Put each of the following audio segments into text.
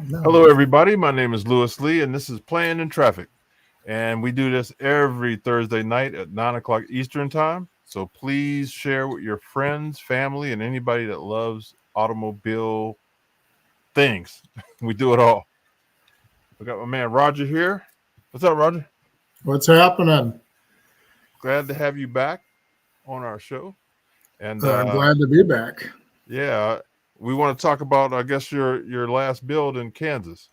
Hello, No. everybody. My name is Lewis Lee, and this is Playing in Traffic. And we do this every Thursday night at 9 o'clock Eastern Time. So please share with your friends, family, and anybody that loves automobile things. We do it all. We got my man Rodger here. What's up, Rodger? What's happening? Glad to have you back on our show. And Glad to be back. yeah, we want to talk about, I guess, your last build in Kansas.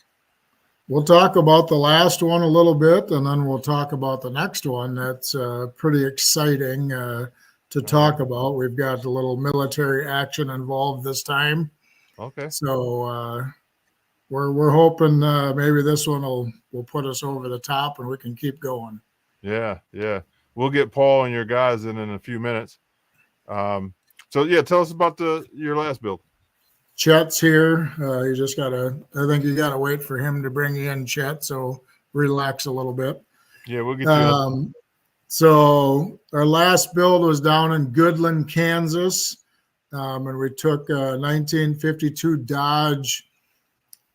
We'll talk about the last one a little bit, and then we'll talk about the next one. That's pretty exciting to talk about. We've got a little military action involved this time, Okay. so we're hoping maybe this one will put us over the top, and we can keep going. Yeah. We'll get Paul and your guys in a few minutes. So yeah, tell us about your last build. Chet's here. You just gotta. I think you gotta wait for him to bring you in, Chet. So relax a little bit. Yeah, we'll get you in. So our last build was down in Goodland, Kansas, and we took a 1952 Dodge.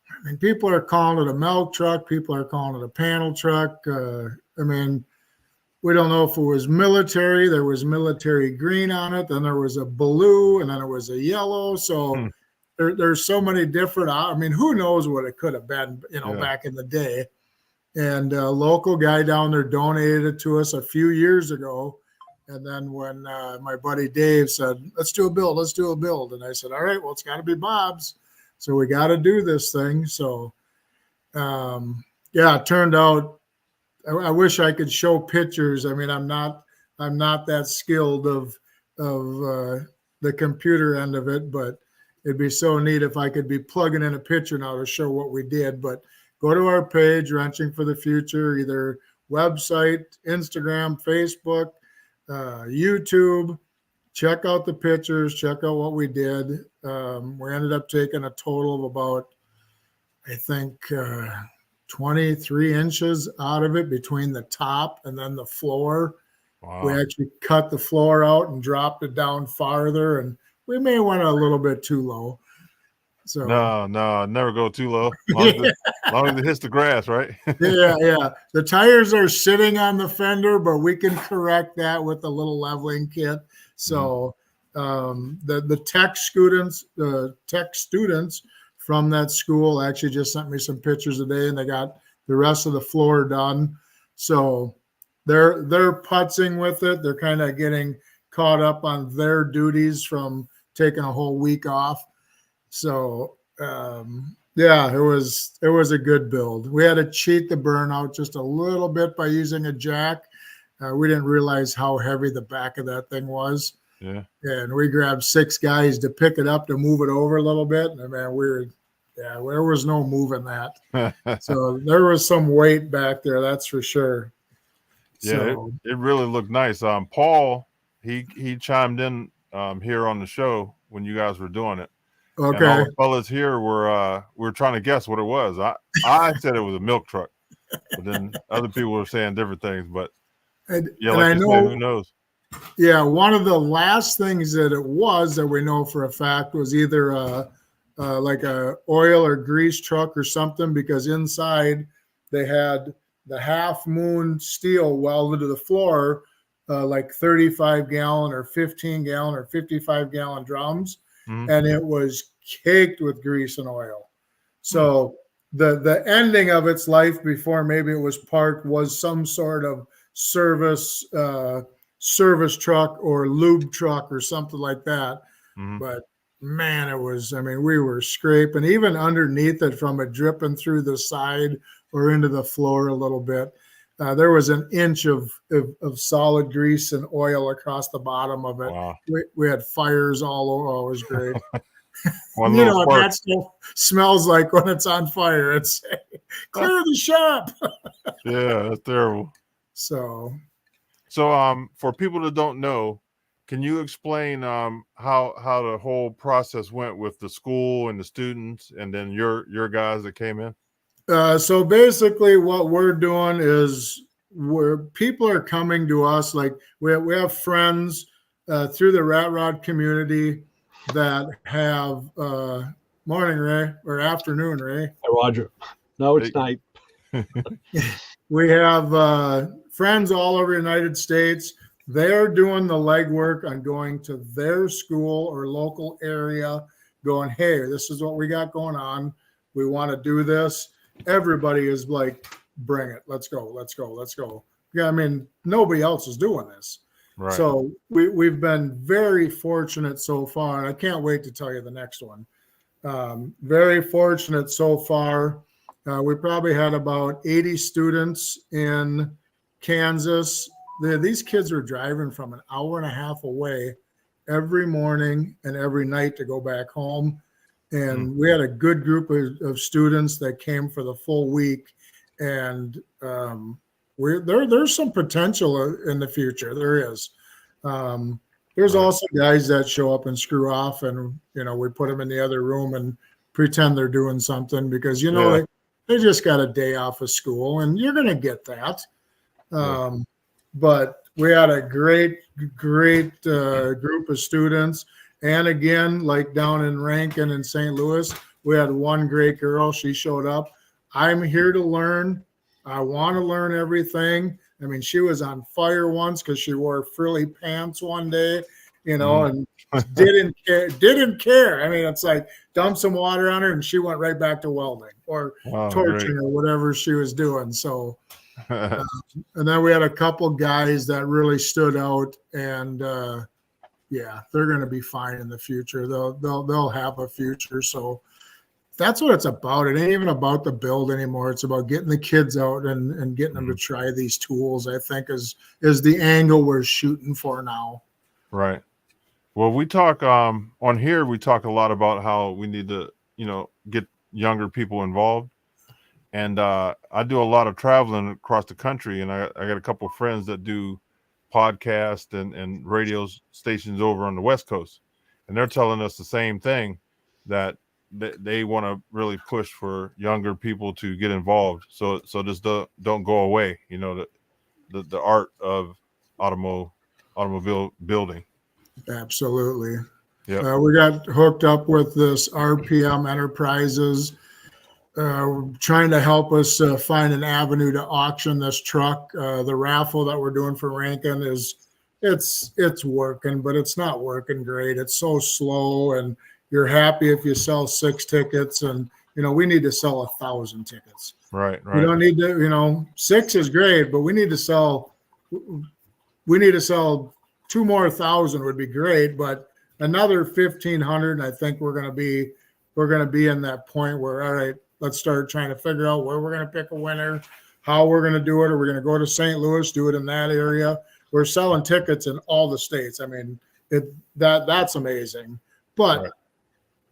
I mean, people are calling it a milk truck. People are calling it a panel truck. I mean, we don't know if it was military. There was military green on it. Then there was a blue, and then it was a yellow. So there's so many different. I mean, who knows what it could have been, back in the day. And a local guy down there donated it to us a few years ago. And then when my buddy Dave said, let's do a build. And I said, all right, well, it's got to be Bob's. So we got to do this thing. So, it turned out, I wish I could show pictures. I mean, I'm not that skilled of the computer end of it, but it'd be so neat if I could be plugging in a picture now to show what we did. But go to our page, Wrenching for the Future, either website, Instagram, Facebook, YouTube. Check out the pictures. Check out what we did. We ended up taking a total of about, I think, 23 inches out of it between the top and then the floor. Wow. We actually cut the floor out and dropped it down farther, and we may have went a little bit too low. So no, never go too low. As long as it hits the grass, right? yeah. The tires are sitting on the fender, but we can correct that with a little leveling kit. So the tech students from that school actually just sent me some pictures today, and they got the rest of the floor done. So they're putzing with it. They're kind of getting caught up on their duties from taking a whole week off. So it was a good build. We had to cheat the burnout just a little bit by using a jack. We didn't realize how heavy the back of that thing was. Yeah. And we grabbed 6 guys to pick it up to move it over a little bit. And man, there was no moving that. So there was some weight back there, that's for sure. Yeah, so, it really looked nice. Paul, he chimed in here on the show when you guys were doing it. Okay. And all the fellas here were trying to guess what it was. I said it was a milk truck, but then other people were saying different things. But like I know, who knows? Yeah, one of the last things that it was that we know for a fact was either like a oil or grease truck or something, because inside they had the Half Moon steel welded to the floor, like 35-gallon or 15-gallon or 55-gallon drums, and it was caked with grease and oil. So the ending of its life before maybe it was parked was some sort of service truck or lube truck or something like that. But man, it was, I mean, we were scraping even underneath it from it dripping through the side or into the floor a little bit. There was an inch of solid grease and oil across the bottom of it. Wow. We had fires all over. Oh, it was great. You know what that stuff smells like when it's on fire. It's clear the shop. Yeah, that's terrible. So for people that don't know, can you explain how the whole process went with the school and the students and then your guys that came in? So basically what we're doing is where people are coming to us, like we have friends through the rat rod community that have Morning, Ray, or afternoon, Ray. Hi, Rodger. No, it's Hey. night. We have friends all over the United States. They're doing the legwork on going to their school or local area, going, hey, this is what we got going on. We want to do this. Everybody is like, bring it. Let's go. Let's go. Let's go. Yeah, I mean, nobody else is doing this. Right. So we've been very fortunate so far. And I can't wait to tell you the next one. Very fortunate so far. We probably had about 80 students in Kansas. These kids were driving from an hour and a half away every morning and every night to go back home. And we had a good group of students that came for the full week. And there's some potential in the future. There is. There's also guys that show up and screw off, and we put them in the other room and pretend they're doing something because they just got a day off of school, and you're going to get that. But we had a great group of students, and again, like down in Rankin and St. Louis, we had one great girl. She showed up. I'm here to learn. I want to learn everything. I mean, she was on fire once because she wore frilly pants one day, and didn't care. I mean, it's like dump some water on her and she went right back to welding or torching or whatever she was doing. So, and then we had a couple guys that really stood out, and they're going to be fine in the future. They'll have a future. So that's what it's about. It ain't even about the build anymore. It's about getting the kids out and getting them to try these tools, I think is the angle we're shooting for now. Right. Well, we talk on here, we talk a lot about how we need to, get younger people involved. And I do a lot of traveling across the country, and I got a couple of friends that do podcasts and radio stations over on the West Coast. And they're telling us the same thing, that they want to really push for younger people to get involved. So just don't go away, the art of automobile building. Absolutely. Yeah. We got hooked up with this RPM Enterprises, trying to help us find an avenue to auction this truck. The raffle that we're doing for Rankin it's working, but it's not working great. It's so slow, and you're happy if you sell 6 tickets, and we need to sell 1,000 tickets. Right. We don't need to, 6 is great, but we need to sell 2 more 1,000 would be great, but another 1,500, and I think we're going to be in that point where, all right, let's start trying to figure out where we're going to pick a winner, how we're going to do it. Are we going to go to St. Louis, do it in that area? We're selling tickets in all the states. I mean, that's amazing, but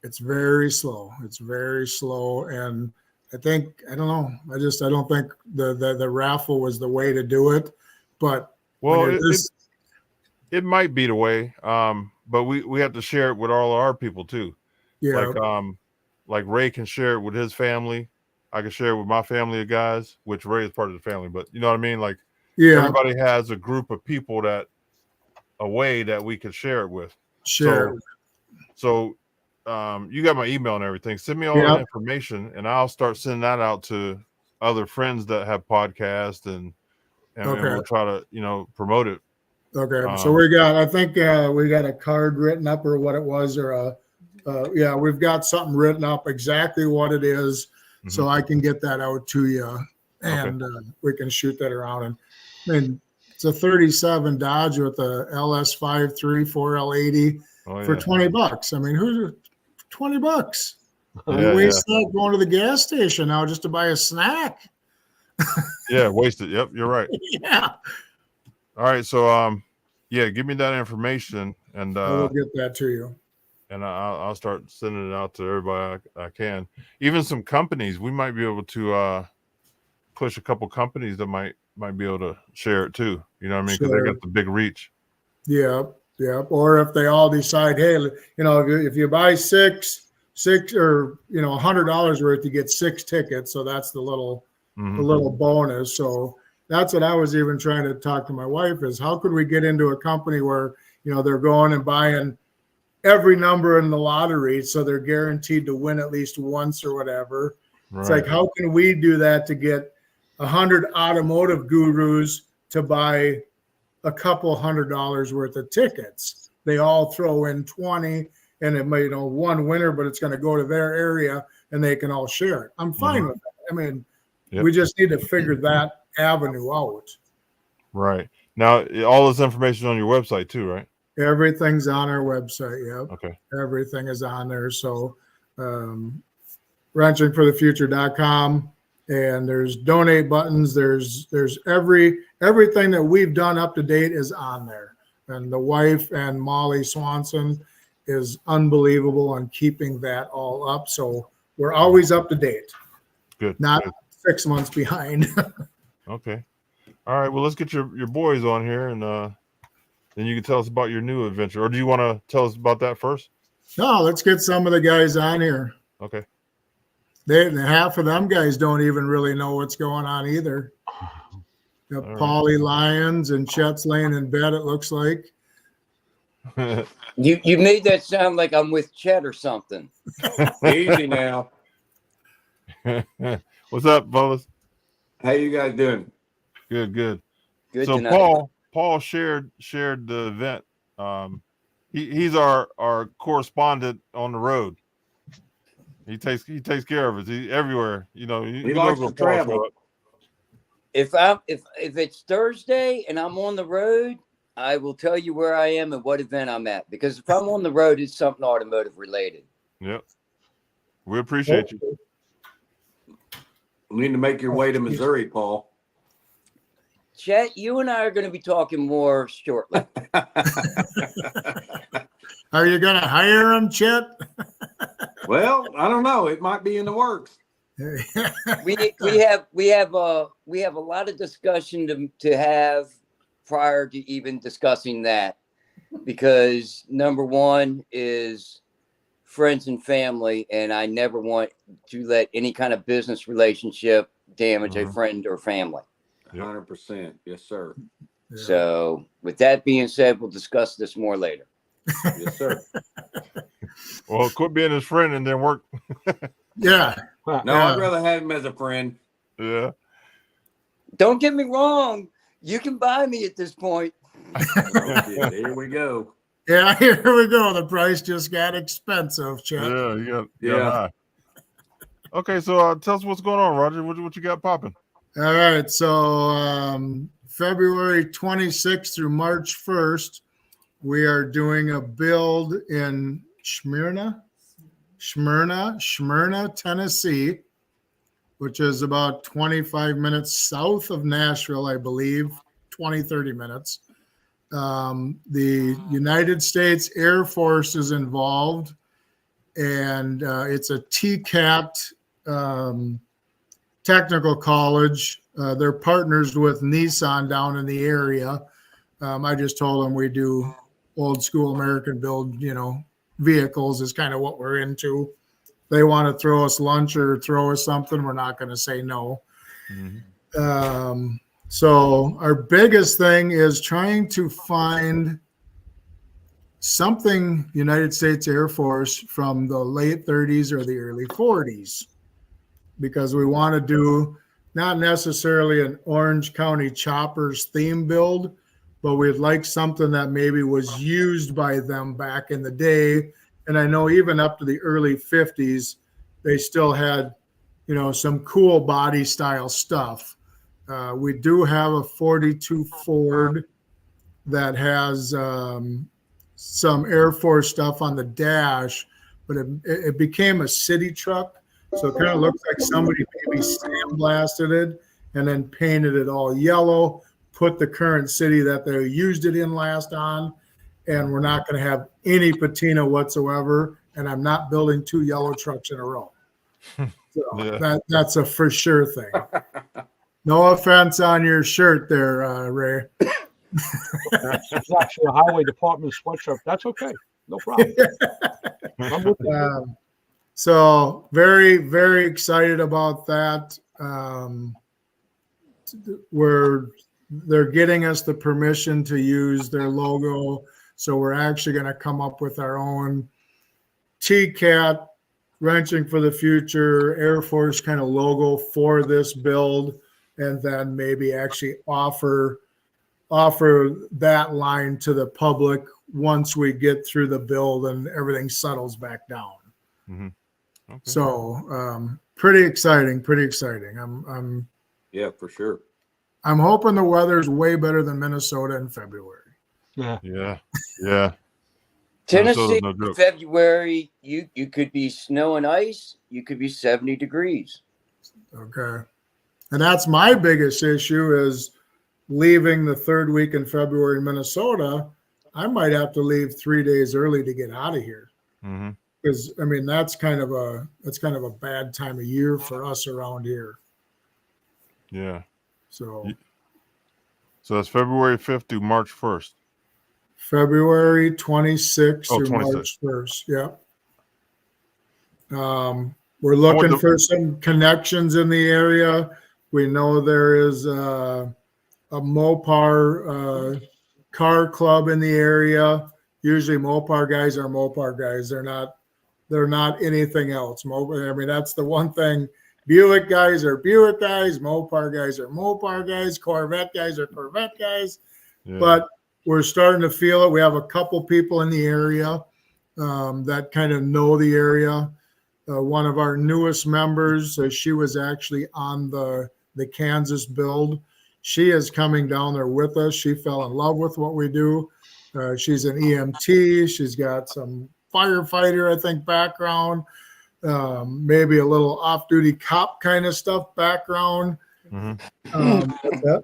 it's very slow. It's very slow, and I don't know. I don't think the raffle was the way to do it, but it might be the way, but we have to share it with all our people too. Yeah. Like Ray can share it with his family. I can share it with my family of guys, which Ray is part of the family, but you know what I mean? Like, everybody has a group of people that we can share it with. Sure. So you got my email and everything. Send me all that information, and I'll start sending that out to other friends that have podcasts, and we'll try to, promote it. Okay. So we got a card written up, or what it was, or we've got something written up exactly what it is, so I can get that out to you, and we can shoot that around. And I mean, it's a 37 Dodge with a LS5 4L80 for $20. I mean, who's $20? You waste that going to the gas station now just to buy a snack. Waste it. Yep, you're right. Yeah. All right, so give me that information, and we'll get that to you. And I'll start sending it out to everybody I can. Even some companies, we might be able to push a couple companies that might be able to share it too. You know what I mean? Because they got the big reach. Yeah. Or if they all decide, hey, if you buy six or $100 worth, you get 6 tickets. So that's the little bonus. So that's what I was even trying to talk to my wife is, how could we get into a company where they're going and buying every number in the lottery, so they're guaranteed to win at least once or whatever. Right. It's like, how can we do that to get 100 automotive gurus to buy a couple $100 worth of tickets? They all throw in 20, and it may, one winner, but it's going to go to their area and they can all share it. I'm fine with that. I mean, we just need to figure that avenue out. Right. Now, all this information on your website too, right? Everything's on our website. Yep. Okay. Everything is on there. So, wrenchingforthefuture.com, and there's donate buttons. There's everything that we've done up to date is on there. And the wife and Molly Swanson is unbelievable on keeping that all up. So we're always up to date. Good. Not good. 6 months behind. Okay. All right. Well, let's get your boys on here, and then you can tell us about your new adventure. Or do you want to tell us about that first? No, let's get some of the guys on here. Okay. Half of them guys don't even really know what's going on either. Paulie Lyons and Chet's laying in bed, it looks like. You made that sound like I'm with Chet or something. Easy now. What's up, fellas? How you guys doing? Good, good. Good So tonight. Paul shared the event. He's our correspondent on the road. He takes care of us. He's everywhere. You know, He likes to travel. If it's Thursday and I'm on the road, I will tell you where I am and what event I'm at. Because if I'm on the road, it's something automotive related. Yep. We appreciate you. You need to make your way to Missouri, Paul. Chet, you and I are going to be talking more shortly. Are you going to hire him, Chet? Well, I don't know. It might be in the works. we have a lot of discussion to have prior to even discussing that, because number one is friends and family, and I never want to let any kind of business relationship damage a friend or family. 100%. Yes, sir. Yeah. So with that being said, we'll discuss this more later. Yes, sir. Well, quit being his friend and then work. Yeah. No, I'd rather have him as a friend. Yeah. Don't get me wrong. You can buy me at this point. Yeah, there we go. Yeah, here we go. The price just got expensive, Chet. Yeah, you got Yeah. high. Okay, so tell us what's going on, Rodger. What you got popping? All right. So February 26th through March 1st, we are doing a build in Smyrna, Tennessee, which is about 25 minutes south of Nashville, I believe, 20, 30 minutes. The United States Air Force is involved, and it's a TCAT technical college. They're partners with Nissan down in the area. I just told them we do old school American build, vehicles is kind of what we're into. They want to throw us lunch or throw us something, we're not going to say no. Mm-hmm. So our biggest thing is trying to find something United States Air Force from the late 30s or the early 40s, because we want to do not necessarily an Orange County Choppers theme build, but we'd like something that maybe was used by them back in the day. And I know even up to the early 50s, they still had, some cool body style stuff. We do have a 42 Ford that has some Air Force stuff on the dash, but it became a city truck. So it kind of looks like somebody maybe sandblasted it and then painted it all yellow, put the current city that they used it in last on, and we're not going to have any patina whatsoever. And I'm not building 2 yellow trucks in a row. So that's a for sure thing. No offense on your shirt there, Ray. It's actually a highway department sweatshirt. That's okay. No problem. I'm with you. So very, very excited about that. They're getting us the permission to use their logo. So we're actually going to come up with our own TCAT, Wrenching for the Future, Air Force kind of logo for this build, and then maybe actually offer that line to the public once we get through the build and everything settles back down. Mm-hmm. Okay. So pretty exciting. Yeah, for sure. I'm hoping the weather's way better than Minnesota in February. Yeah. Tennessee no in joke. February, you could be snow and ice. You could be 70 degrees. Okay. And that's my biggest issue is leaving the third week in February in Minnesota. I might have to leave 3 days early to get out of here. Mm-hmm. Because I mean that's kind of a bad time of year for us around here. Yeah. So that's February 5th to March 1st. February 26th through 26th. March 1st. Yeah. We're looking for some connections in the area. We know there is a Mopar car club in the area. Usually Mopar guys are Mopar guys. They're not anything else. I mean, that's the one thing. Buick guys are Buick guys. Mopar guys are Mopar guys. Corvette guys are Corvette guys. Yeah. But we're starting to feel it. We have a couple people in the area that kind of know the area. One of our newest members, she was actually on the Kansas build. She is coming down there with us. She fell in love with what we do. She's an EMT. She's got some firefighter, I think, background, maybe a little off-duty cop kind of stuff background. Mm-hmm.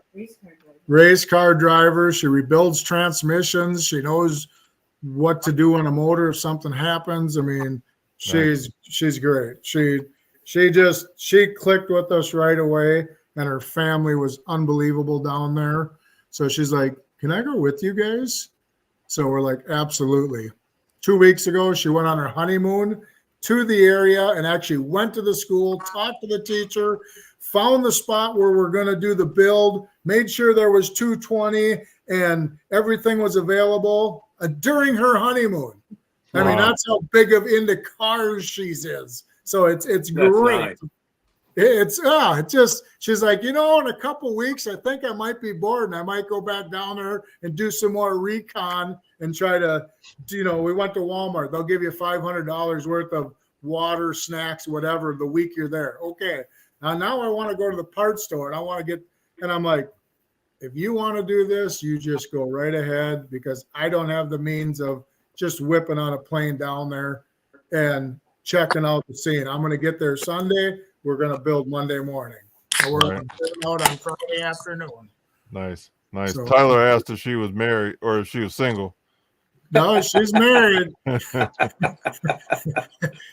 Race car driver. She rebuilds transmissions. She knows what to do on a motor if something happens. I mean, she's great. She clicked with us right away, and her family was unbelievable down there. So she's like, "Can I go with you guys?" So we're like, "Absolutely." 2 weeks ago, she went on her honeymoon to the area and actually went to the school, talked to the teacher, found the spot where we're going to do the build, made sure there was 220 and everything was available during her honeymoon. I mean, that's how big of into cars she is. So it's great. Nice. She's like, in a couple weeks, I think I might be bored and I might go back down there and do some more recon and try to, we went to Walmart. They'll give you $500 worth of water, snacks, whatever, the week you're there. Okay. Now I want to go to the parts store and and I'm like, if you want to do this, you just go right ahead because I don't have the means of just whipping on a plane down there and checking out the scene. I'm going to get there Sunday. We're going to build Monday morning. We're going to out on Friday afternoon. Nice. So, Tyler asked if she was married or if she was single. No, she's married.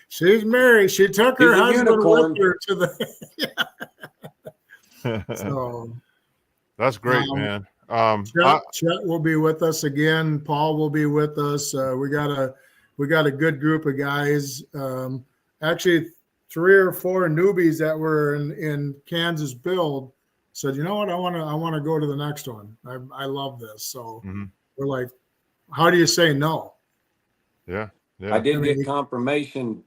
She's married. She took her husband with her to the. So that's great, man. Chet will be with us again. Paul will be with us. We got a good group of guys. Actually, 3 or 4 newbies that were in Kansas build said, "You know what? I want to go to the next one. I love this." So we're like, "How do you say no?" Yeah. I did get confirmation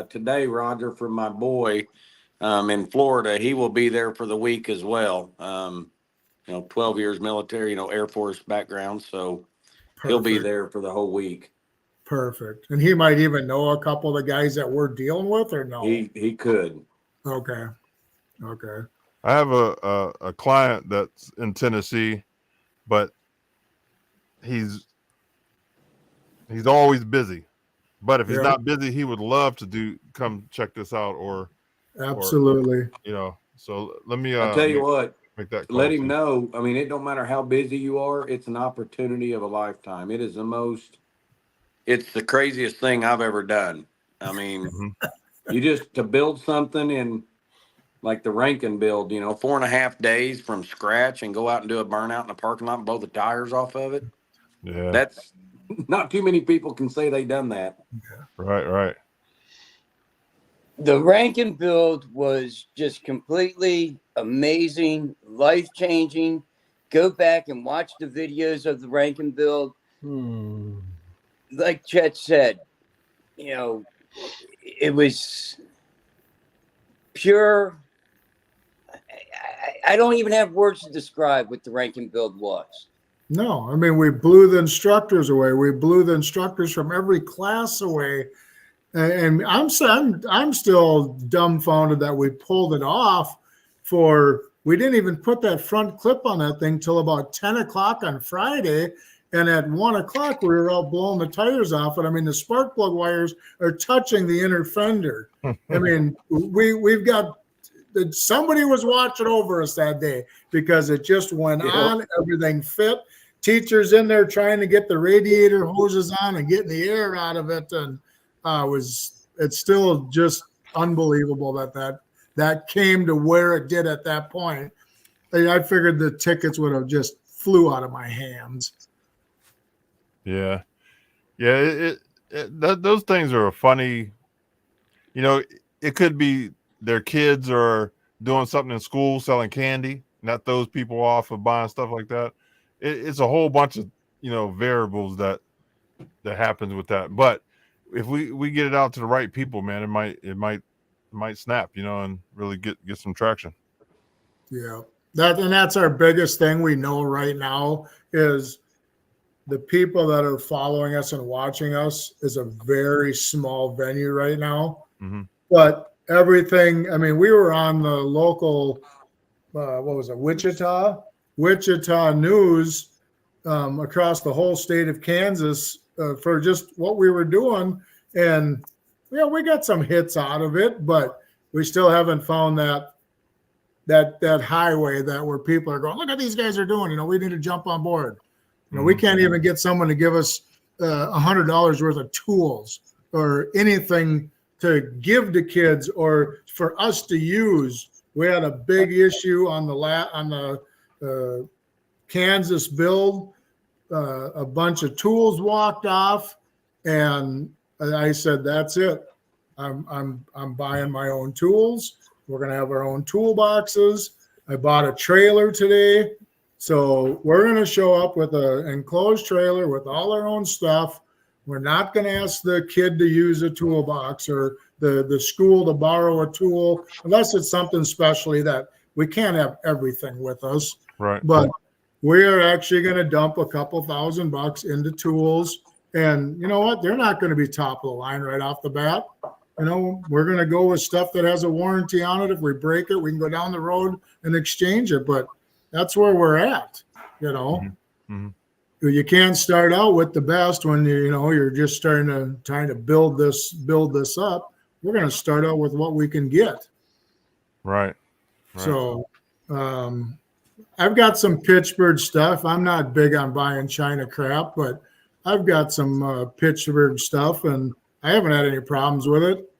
today, Rodger, from my boy in Florida. He will be there for the week as well. 12 years military, Air Force background. So he'll be there for the whole week. Perfect. And he might even know a couple of the guys that we're dealing with, or no? He could. Okay. I have a client that's in Tennessee, but he's always busy. But if he's not busy, he would love to come check this out or absolutely. So let me I'll tell you what. Make that let him know. I mean, it don't matter how busy you are. It's an opportunity of a lifetime. It is it's the craziest thing I've ever done. I mean, you just to build something in like the Rankin build, 4.5 days from scratch and go out and do a burnout in the parking lot and blow the tires off of it. Yeah. That's not too many people can say they done that. Right. The Rankin build was just completely amazing, life-changing. Go back and watch the videos of the Rankin build. like Chet said, you know, it was pure. I don't even have words to describe what the rank and build was. No, I mean, we blew the instructors away. We blew the instructors from every class away. And I'm still dumbfounded that we pulled it off we didn't even put that front clip on that thing till about 10 o'clock on Friday. And at 1 o'clock, we were out blowing the tires off it. I mean, the spark plug wires are touching the inner fender. I mean, we've got somebody was watching over us that day because it just went on. Everything fit. Teachers in there trying to get the radiator hoses on and getting the air out of it. And it's still just unbelievable that came to where it did at that point. I figured the tickets would have just flew out of my hands. Yeah. Those things are funny. You know, it could be their kids are doing something in school, selling candy, not those people off of buying stuff like that. It's a whole bunch of, you know, variables that happens with that. But if we get it out to the right people, man, it might snap, you know, and really get some traction. Yeah. That's our biggest thing we know right now is the people that are following us and watching us is a very small venue right now. Mm-hmm. But everything, I mean, we were on the local, what was it, Wichita News across the whole state of Kansas for just what we were doing. And, yeah, we got some hits out of it, but we still haven't found that highway where people are going, look what these guys are doing. You know, we need to jump on board. You know, we can't even get someone to give us $100 worth of tools or anything to give to kids or for us to use. We had a big issue on the Kansas build. A bunch of tools walked off, and I said, "That's it. I'm buying my own tools. We're gonna have our own toolboxes." I bought a trailer today. So we're going to show up with an enclosed trailer with all our own stuff. We're not going to ask the kid to use a toolbox or the school to borrow a tool unless it's something specially that we can't have everything with us. Right. But we're actually going to dump a couple $1,000 into tools. And you know what? They're not going to be top of the line right off the bat. You know, we're going to go with stuff that has a warranty on it. If we break it, we can go down the road and exchange it. But that's where we're at, you know. Mm-hmm. You can't start out with the best when you're just trying to build this up. We're going to start out with what we can get. Right. So I've got some Pittsburgh stuff. I'm not big on buying China crap, but I've got some Pittsburgh stuff, and I haven't had any problems with it.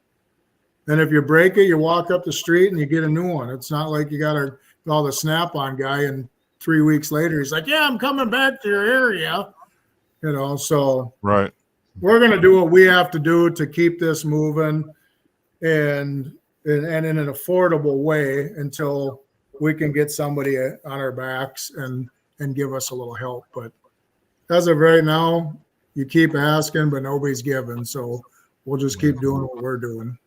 And if you break it, you walk up the street and you get a new one. It's not like you got to call the Snap-on guy, and 3 weeks later he's like, "Yeah, I'm coming back to your area." You know, so right. We're going to do what we have to do to keep this moving and in an affordable way until we can get somebody on our backs and give us a little help. But as of right now, you keep asking, but nobody's giving. So we'll just keep doing what we're doing.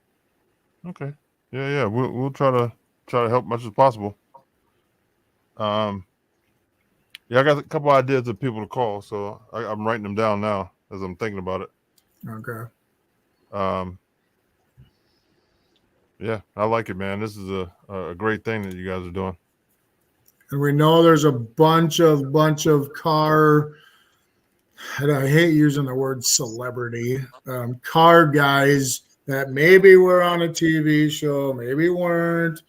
Okay. Yeah. We'll try to help much as possible. Yeah, I got a couple ideas of people to call, so I'm writing them down now as I'm thinking about it. Okay. Yeah, I like it, man. This is a great thing that you guys are doing. And we know there's a bunch of car, and I hate using the word celebrity, car guys that maybe were on a TV show, maybe weren't,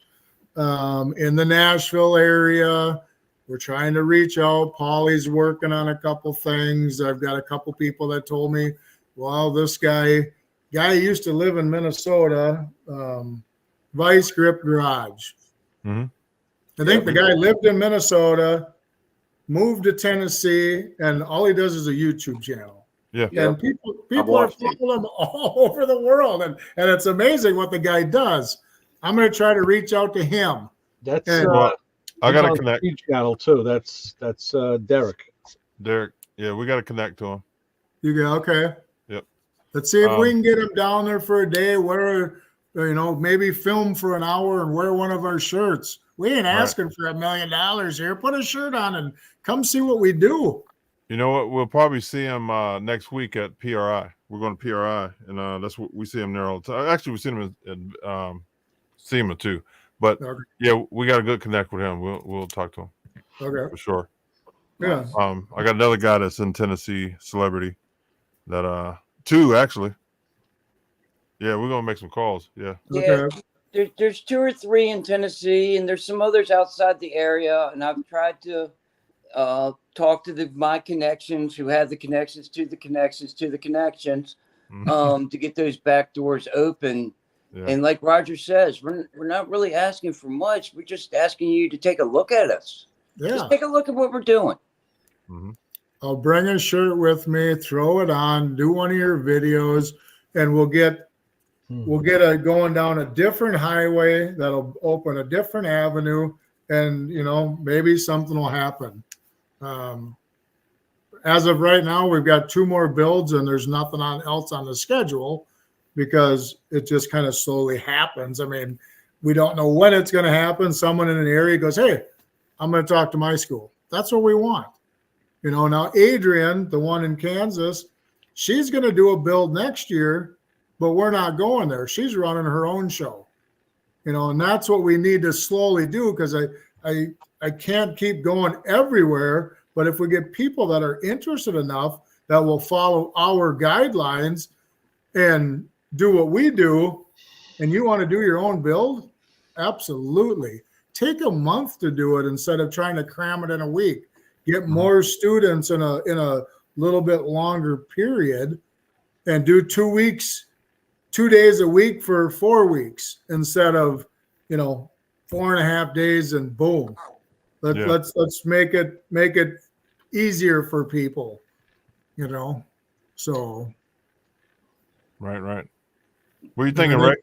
in the Nashville area. We're trying to reach out. Paulie's working on a couple things. I've got a couple people that told me, well, this guy used to live in Minnesota, Vice Grip Garage. Mm-hmm. I think the guy lived in Minnesota, moved to Tennessee, and all he does is a YouTube channel. Yeah. And people are following him all over the world. And it's amazing what the guy does. I'm going to try to reach out to him. That's I got to connect. Channel too. That's Derek. Derek. Yeah, we got to connect to him. You go, okay. Let's see if we can get him down there for a day, wear, maybe film for an hour and wear one of our shirts. We ain't asking for $1 million here. Put a shirt on and come see what we do. You know what? We'll probably see him next week at PRI. We're going to PRI, and that's what we see him there all the time. Actually, we see him in SEMA too. But yeah, we got a good connect with him. We'll talk to him. Okay, for sure. Yeah. I got another guy that's in Tennessee, celebrity, that two actually. Yeah, we're gonna make some calls. Yeah. Yeah. There's 2 or 3 in Tennessee, and there's some others outside the area. And I've tried to talk to my connections who have the connections to the connections to the connections to get those back doors open. Yeah. And like Rodger says, we're not really asking for much. We're just asking you to take a look at us. Yeah. Just take a look at what we're doing. Mm-hmm. I'll bring a shirt with me, throw it on, do one of your videos, and we'll get it going down a different highway that'll open a different avenue, and maybe something will happen. As of right now, we've got 2 more builds, and there's nothing else on the schedule because it just kind of slowly happens. I mean, we don't know when it's going to happen. Someone in an area goes, "Hey, I'm going to talk to my school." That's what we want. Now Adrian, the one in Kansas, she's going to do a build next year, but we're not going there. She's running her own show, and that's what we need to slowly do, because I can't keep going everywhere. But if we get people that are interested enough that will follow our guidelines and do what we do, and you want to do your own build, absolutely. Take a month to do it instead of trying to cram it in a week. Get more students in a little bit longer period, and do 2 weeks, 2 days a week for 4 weeks instead of 4.5 days and boom. Let's make it easier for people, So. Right. What are you thinking, Rick?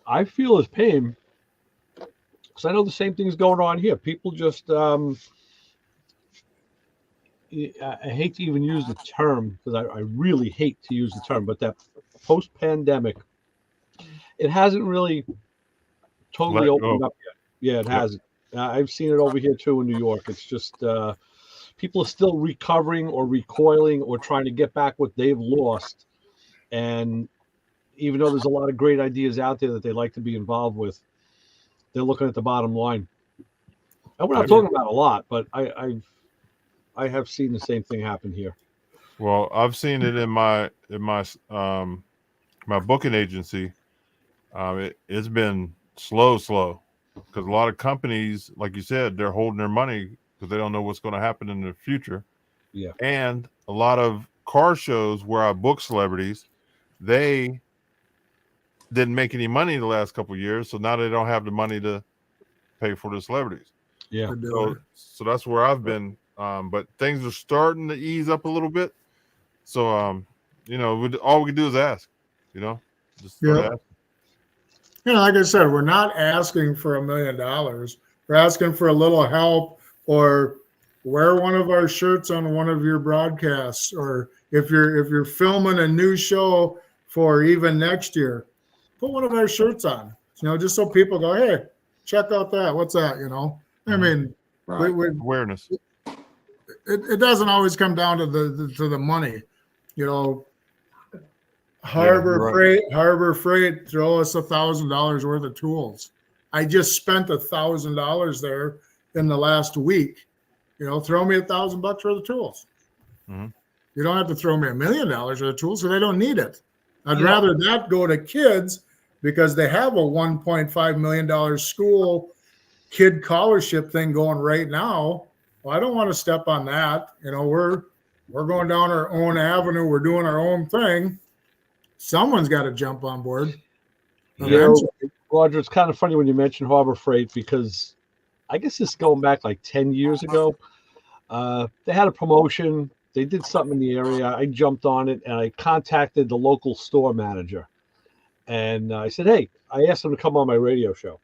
I feel his pain because I know the same thing's going on here. People just, I hate to even use the term because I really hate to use the term, but that post-pandemic, it hasn't really totally opened up yet. Yeah, it hasn't. I've seen it over here too in New York. It's just people are still recovering or recoiling or trying to get back what they've lost. And even though there's a lot of great ideas out there that they like to be involved with, they're looking at the bottom line. And we're not talking about a lot, but I have seen the same thing happen here. Well, I've seen it in my my booking agency. It's been slow because a lot of companies, like you said, they're holding their money because they don't know what's going to happen in the future. Yeah. And a lot of car shows where I book celebrities, they didn't make any money the last couple of years, so now they don't have the money to pay for the celebrities. Yeah. So that's where I've been. But things are starting to ease up a little bit. So all we can do is ask. Just ask. Like I said, we're not asking for $1 million. We're asking for a little help, or wear one of our shirts on one of your broadcasts, or if you're filming a new show for even next year, put one of our shirts on. Just so people go, "Hey, check out that. What's that?" I mean, awareness. It doesn't always come down to the money, Harbor Freight, throw us $1,000 worth of tools. I just spent $1,000 there in the last week. Throw me $1,000 worth of tools. Mm-hmm. You don't have to throw me $1 million worth of tools because they don't need it. I'd rather that go to kids because they have a $1.5 million school kid scholarship thing going right now. Well, I don't want to step on that. We're going down our own avenue. We're doing our own thing. Someone's got to jump on board. Rodger, it's kind of funny when you mention Harbor Freight because I guess it's going back like 10 years ago. They had a promotion. They did something in the area. I jumped on it and I contacted the local store manager. And I said, "Hey," I asked them to come on my radio show.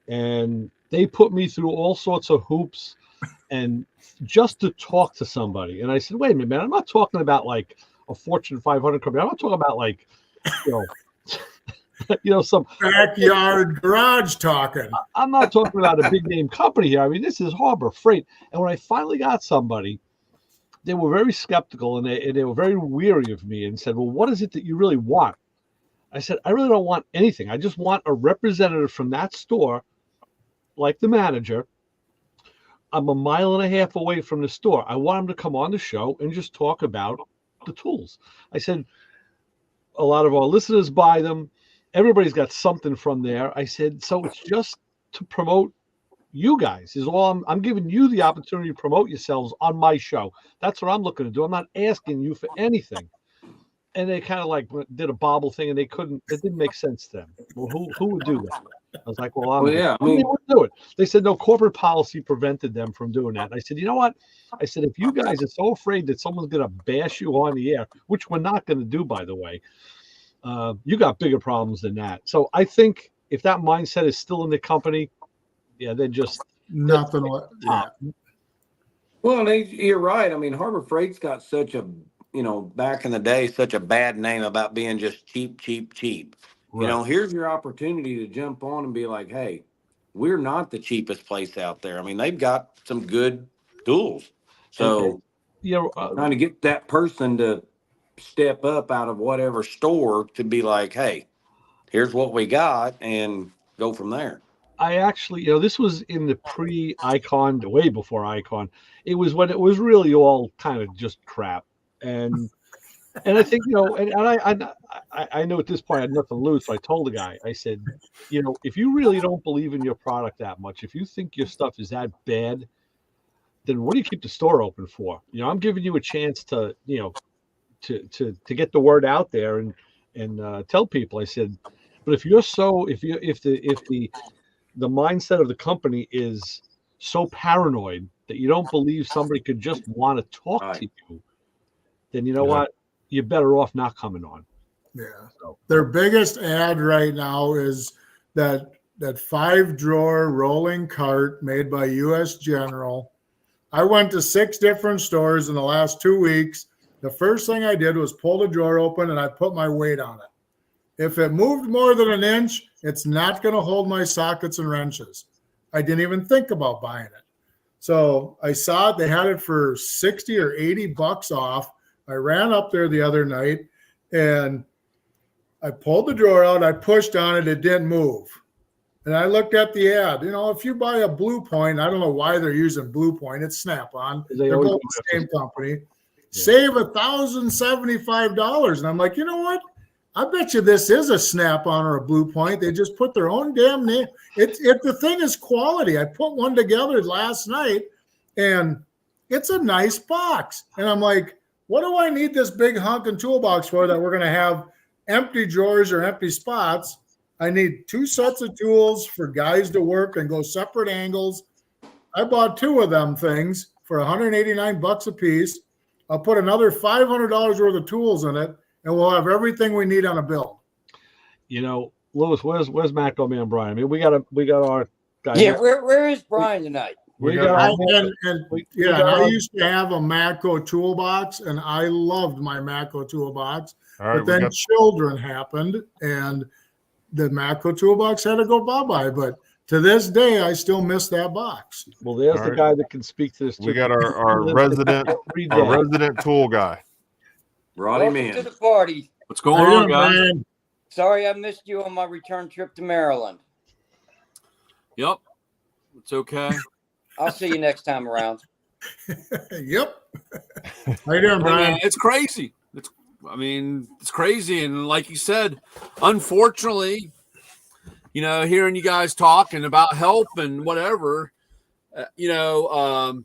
And they put me through all sorts of hoops and just to talk to somebody. And I said, "Wait a minute, man, I'm not talking about like a Fortune 500 company. I'm not talking about like, you know, some backyard garage talking. I'm not talking about a big name company here. I mean, this is Harbor Freight. And when I finally got somebody, they were very skeptical and they were very weary of me and said, well, what is it that you really want? I said, I really don't want anything. I just want a representative from that store, like the manager. I'm a mile and a half away from the store. I want him to come on the show and just talk about the tools. I said, a lot of our listeners buy them. Everybody's got something from there. I said, so it's just to promote you guys is all. I'm giving you the opportunity to promote yourselves on my show. That's what I'm looking to do. I'm not asking you for anything. And they kind of like did a bobble thing, and it didn't make sense to them. Well, who would do that? I was like, well, yeah, I mean, they wouldn't do it. They said no, corporate policy prevented them from doing that. And I said, you know what? I said, if you guys are so afraid that someone's going to bash you on the air, which we're not going to do, by the way, you got bigger problems than that. So I think if that mindset is still in the company, yeah, they're just nothing. Yeah. Well, you're right. I mean, Harbor Freight's got such a, back in the day, such a bad name about being just cheap, cheap, cheap. right. Here's your opportunity to jump on and be like, hey, we're not the cheapest place out there. I mean, they've got some good tools. So, trying to get that person to step up out of whatever store to be like, hey, here's what we got, and go from there. I actually, this was in the pre-Icon, way before Icon. It was when it was really all kind of just crap, and I think I know at this point I had nothing to lose, so I told the guy, I said, if you really don't believe in your product that much, if you think your stuff is that bad, then what do you keep the store open for? I'm giving you a chance to to get the word out there and tell people. I said, but if the mindset of the company is so paranoid that you don't believe somebody could just want to talk to you, then what? You're better off not coming on. Yeah. So their biggest ad right now is that 5-drawer rolling cart made by US General. I went to 6 different stores in the last 2 weeks. The first thing I did was pull the drawer open and I put my weight on it. If it moved more than an inch, it's not going to hold my sockets and wrenches. I didn't even think about buying it. So I saw it. They had it for 60 or 80 bucks off. I ran up there the other night and I pulled the drawer out. I pushed on it. It didn't move. And I looked at the ad. If you buy a Blue Point, I don't know why they're using Blue Point. It's Snap-on. They're both the same company. Yeah. Save $1,075. And I'm like, you know what? I bet you this is a Snap-on or a Blue Point. They just put their own damn name. The thing is quality. I put one together last night, and it's a nice box. And I'm like, what do I need this big honking toolbox for that we're going to have empty drawers or empty spots? I need 2 sets of tools for guys to work and go separate angles. I bought 2 of them things for $189 a piece. I'll put another $500 worth of tools in it, and we'll have everything we need on a build. Louis, where's Macho Man Brian? I mean, we got our guy. Yeah, where is Brian tonight? I used to have a Matco toolbox, and I loved my Matco toolbox. Right, but then children happened, and the Matco toolbox had to go bye-bye. But to this day, I still miss that box. Well, there's the guy that can speak to this. We got our resident tool guy. Welcome to the party. What's going on, guys? Man? Sorry I missed you on my return trip to Maryland. Yep. It's okay. I'll see you next time around. Yep. How you doing, Brian? Man, it's crazy. It's crazy. And like you said, unfortunately, hearing you guys talking about help and whatever, the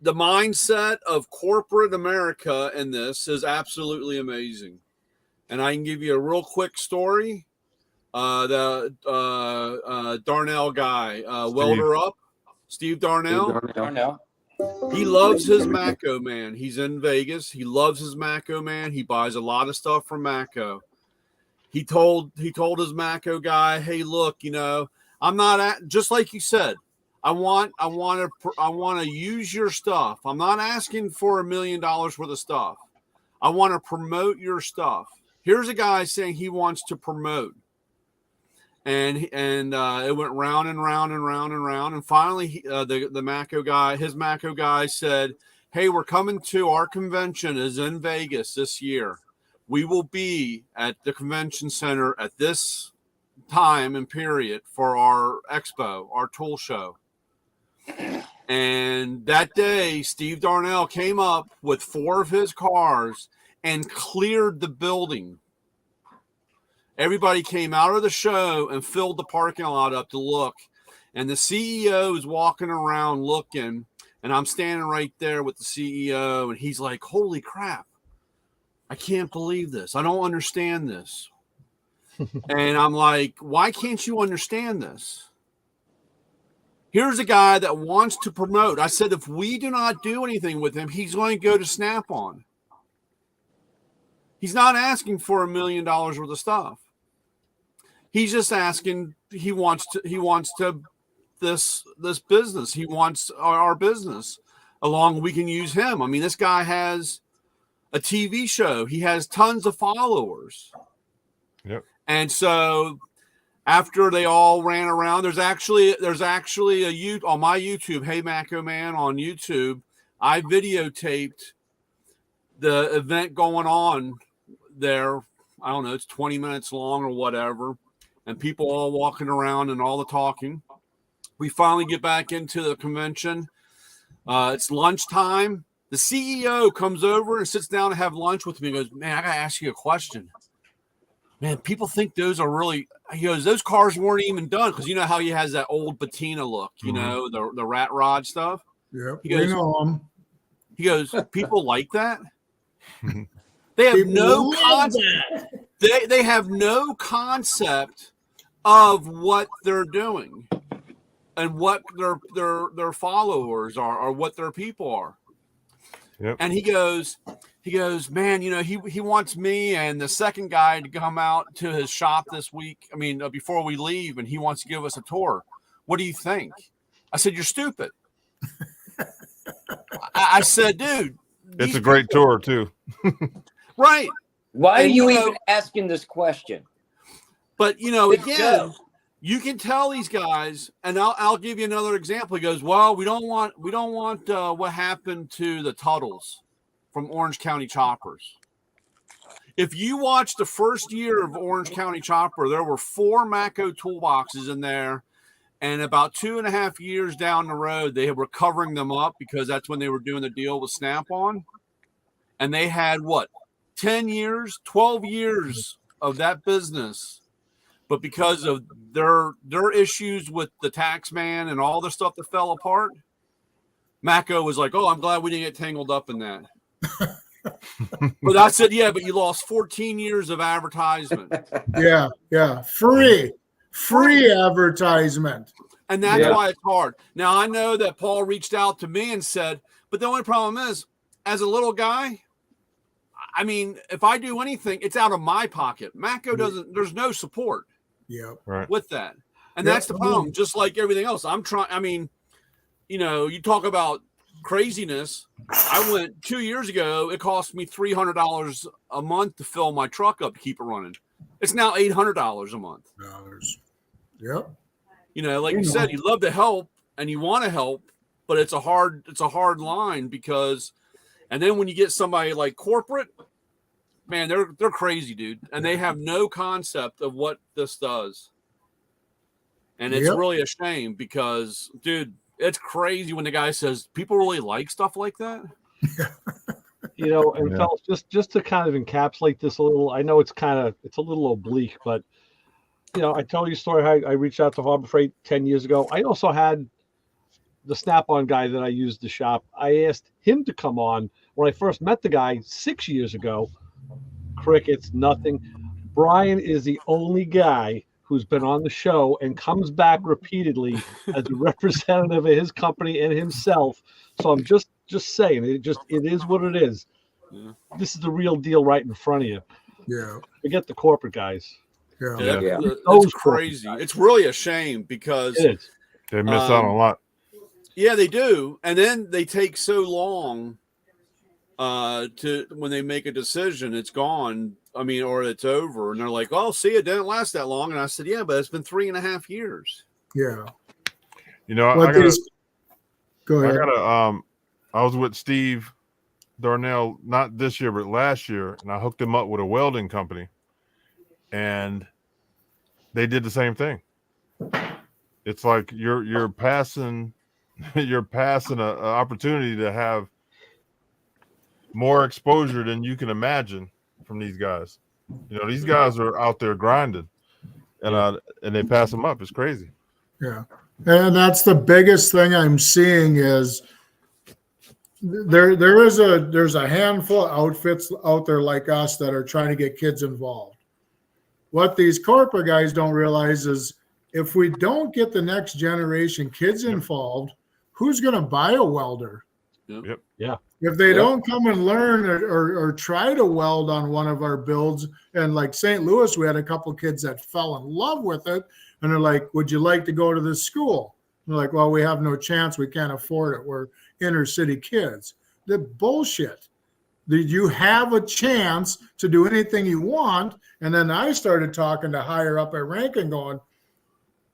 mindset of corporate America in this is absolutely amazing. And I can give you a real quick story. The Darnell guy, welder up, Steve Darnell. He loves his Mako, man. He's in Vegas. He loves his Mako, man. He buys a lot of stuff from Mako. He told his Mako guy, "Hey, look, I'm not just like you said. I want to use your stuff. I'm not asking for $1 million worth of stuff. I want to promote your stuff. Here's a guy saying he wants to promote. And it went round and round and round and round. And finally, the Mako guy, his Mako guy said, hey, we're coming to our convention is in Vegas this year. We will be at the convention center at this time and period for our expo, our tool show. And that day, Steve Darnell came up with 4 of his cars and cleared the building. Everybody came out of the show and filled the parking lot up to look. And the CEO is walking around looking, and I'm standing right there with the CEO, and he's like, holy crap, I can't believe this. I don't understand this. And I'm like, why can't you understand this? Here's a guy that wants to promote. I said, if we do not do anything with him, he's going to go to Snap-on. He's not asking for $1 million worth of stuff. He's just asking, he wants this business. He wants our business along. We can use him. I mean, this guy has a TV show. He has tons of followers. Yep. And so after they all ran around, there's actually on my YouTube, Hey Mako Man on YouTube, I videotaped the event going on there. I don't know, it's 20 minutes long or whatever, and people all walking around and all the talking. We finally get back into the convention. It's lunchtime. The CEO comes over and sits down to have lunch with me and goes, man, I got to ask you a question. Man, people think those are really, he goes, those cars weren't even done, because you know how he has that old patina look, you know, the rat rod stuff. Yeah, we know him. He goes, people like that? They have no concept. They have no concept of what they're doing and what their followers are, or what their people are. Yep. And he goes, man, you know, he wants me and the second guy to come out to his shop this week. I mean, before we leave, and he wants to give us a tour. What do you think? I said, you're stupid. I said, dude, it's a great tour too. Right. Why are you even asking this question? But, you know, again, you can tell these guys, and I'll give you another example. He goes, well, we don't want what happened to the Tuttles from Orange County Choppers. If you watch the first year of Orange County Chopper, there were 4 Mako toolboxes in there, and about 2.5 years down the road, they were covering them up because that's when they were doing the deal with Snap-on, and they had 10 years, 12 years of that business. But because of their issues with the tax man and all the stuff that fell apart, Mako was like, oh, I'm glad we didn't get tangled up in that. But I said, yeah, but you lost 14 years of advertisement. Yeah. Free advertisement. And that's why it's hard. Now, I know that Paul reached out to me and said, but the only problem is, as a little guy, I mean, if I do anything, it's out of my pocket. Mako doesn't, there's no support with that. And that's the problem. Just like everything else, I'm trying, I mean, you know, you talk about craziness. I went 2 years ago, it cost me $300 a month to fill my truck up to keep it running. It's now $800 a month. Yep. You know, like you said, you love to help and you want to help, but it's a hard line because, and then when you get somebody like corporate, man, they're crazy, dude. And they have no concept of what this does. And it's really a shame because, dude, it's crazy when the guy says people really like stuff like that. You know, and fellas, just to kind of encapsulate this a little, I know it's a little oblique, but you know, I told you a story how I reached out to Harbor Freight 10 years ago. I also had the Snap-on guy that I used to shop. I asked him to come on when I first met the guy 6 years ago. Crickets, nothing. Brian is the only guy who's been on the show and comes back repeatedly as a representative of his company and himself. So I'm just saying, it is what it is. Yeah. This is the real deal right in front of you. Yeah. Forget the corporate guys. It's crazy. It's really a shame because they miss out on a lot. Yeah, they do. And then they take so long to when they make a decision, it's gone. I mean, or it's over, and they're like, "Oh, see, it didn't last that long." And I said, "Yeah, but it's been 3.5 years." Yeah. You know, What I got go ahead. I was with Steve Darnell not this year but last year, and I hooked him up with a welding company, and they did the same thing. It's like you're passing an opportunity to have more exposure than you can imagine from these guys. You know, these guys are out there grinding, and they pass them up. It's crazy. Yeah. And that's the biggest thing I'm seeing is there's a handful of outfits out there like us that are trying to get kids involved. What these corporate guys don't realize is if we don't get the next generation kids involved, who's going to buy a welder? Yep. Yeah. If they don't come and learn or try to weld on one of our builds, and like St. Louis, we had a couple kids that fell in love with it, and they're like, "Would you like to go to this school?" And they're like, "Well, we have no chance. We can't afford it. We're inner city kids." The bullshit. You have a chance to do anything you want. And then I started talking to higher up at Rankin going,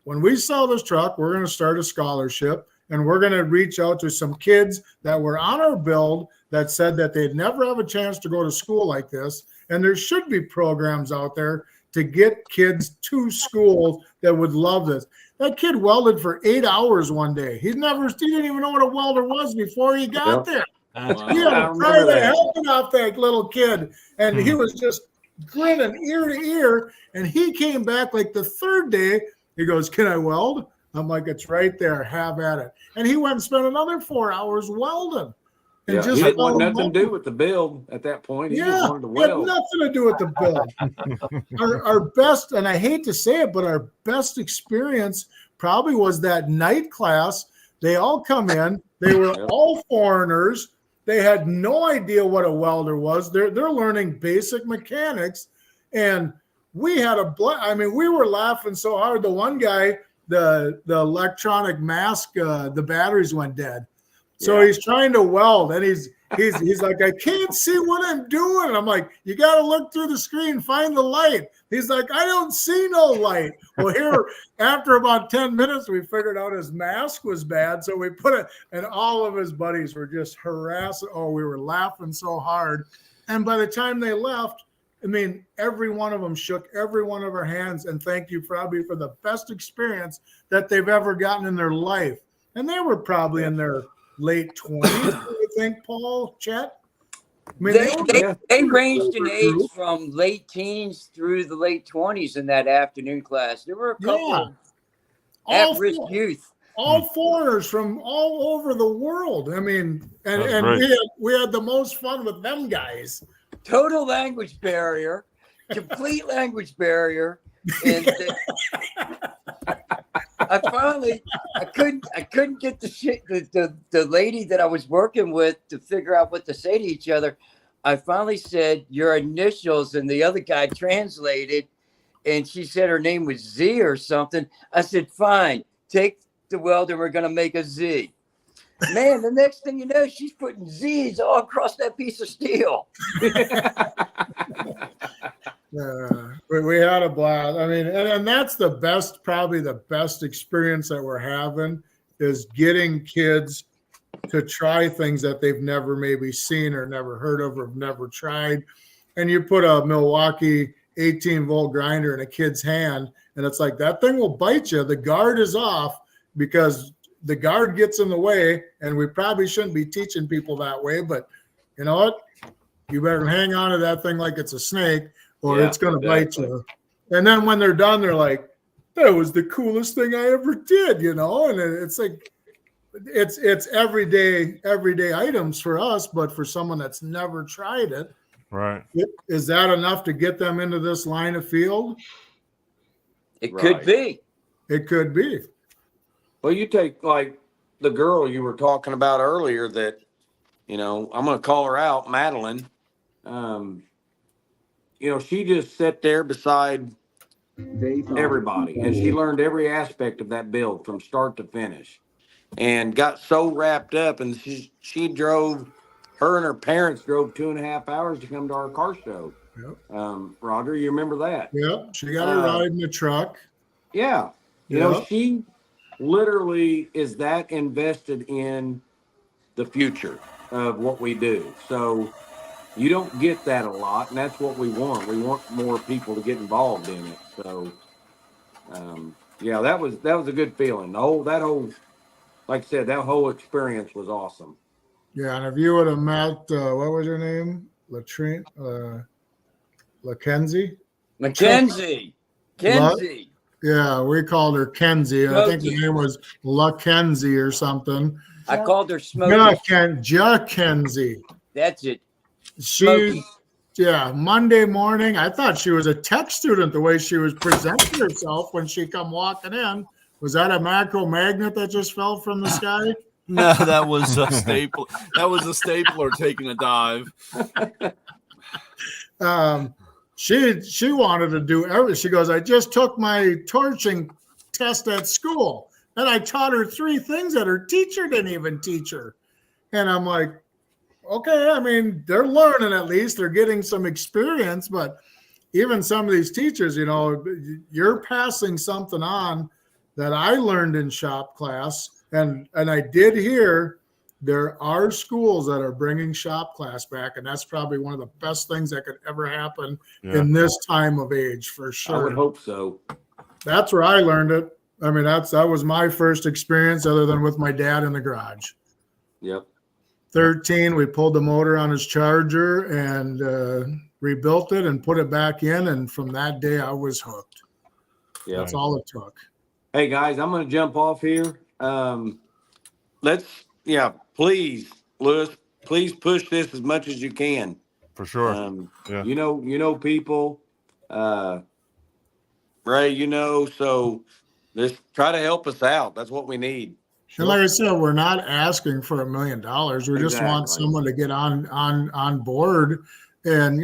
when we sell this truck, we're going to start a scholarship, and we're going to reach out to some kids that were on our build that said that they'd never have a chance to go to school like this. And there should be programs out there to get kids to school that would love this. That kid welded for 8 hours one day. He didn't even know what a welder was before he got there. That's He had to pry the helmet off that little kid, and he was just grinning ear to ear. And he came back like the third day. He goes, "Can I weld?" I'm like, "It's right there. Have at it." And he went and spent another 4 hours welding. And He didn't want nothing to do with the build at that point. He just wanted to it had weld. nothing to do with the build. Our best, and I hate to say it, but our best experience probably was that night class. They all come in. They were all foreigners. They had no idea what a welder was. They're learning basic mechanics, and we had we were laughing so hard. The one guy, the electronic mask, the batteries went dead, so he's trying to weld, and he's like, "I can't see what I'm doing." And I'm like, "You got to look through the screen, find the light." He's like, "I don't see no light." Well, here, after about 10 minutes, we figured out his mask was bad. So we put it, and all of his buddies were just harassing. Oh, we were laughing so hard. And by the time they left, I mean, every one of them shook every one of our hands and thank you probably for the best experience that they've ever gotten in their life. And they were probably in their late 20s, I think, Paul, Chet. I mean, they ranged in age from late teens through the late 20s in that afternoon class. There were a couple of at-risk youth. All foreigners from all over the world. I mean, and we had the most fun with them guys. Total language barrier, complete language barrier. And I couldn't get the lady that I was working with to figure out what to say to each other. I finally said your initials, and the other guy translated, and she said her name was Z or something. I said, "Fine, take the welder. We're gonna make a Z." Man, the next thing you know, she's putting Z's all across that piece of steel. We had a blast. I mean, and that's probably the best experience that we're having is getting kids to try things that they've never maybe seen or never heard of or never tried. And you put a Milwaukee 18-volt grinder in a kid's hand, and it's like, that thing will bite you. The guard is off because the guard gets in the way, and we probably shouldn't be teaching people that way, but you know what? You better hang on to that thing like it's a snake, or it's going to bite you. And then when they're done, they're like, "That was the coolest thing I ever did," you know? And it's like, it's everyday items for us, but for someone that's never tried it, right? Is that enough to get them into this line of field? It could be. It could be. Well, you take like the girl you were talking about earlier that, you know, I'm going to call her out, Madeline. You know, she just sat there beside everybody, and she learned every aspect of that build from start to finish and got so wrapped up. And she drove her and her parents drove 2.5 hours to come to our car show. Yep. Rodger, you remember that? Yep. She got a ride in the truck. Yeah. You know, she literally is that invested in the future of what we do. So you don't get that a lot, and that's what we want. We want more people to get involved in it. So, yeah, that was a good feeling. That whole, like I said, that whole experience was awesome. Yeah, and if you would have met, what was her name? Latrine, Mackenzie? Mackenzie. Kenzie. Yeah, we called her Kenzie. And I think her Smokey. name was LaKenzie or something. I called her Smokey. Kenzie. That's it. She, yeah, Monday morning, I thought she was a tech student the way she was presenting herself when she come walking in. Was that a macro magnet that just fell from the sky? No, that was a staple. That was a stapler taking a dive. She wanted to do everything. She goes, I just took my torching test at school, and I taught her 3 things that her teacher didn't even teach her. And I'm like, okay, I mean, they're learning at least. They're getting some experience, but even some of these teachers, you know, you're passing something on that I learned in shop class. And I did hear there are schools that are bringing shop class back, and that's probably one of the best things that could ever happen in this time of age, for sure. I would hope so. That's where I learned it. I mean, that was my first experience other than with my dad in the garage. Yep. 13, we pulled the motor on his Charger and rebuilt it and put it back in, and from that day I was hooked. Yeah, that's all it took. Hey guys, I'm going to jump off here. Please, Lewis, please push this as much as you can. For sure. You know, people, Ray, so just try to help us out. That's what we need. And like I said, we're not asking for $1 million. We just want someone to get on board and,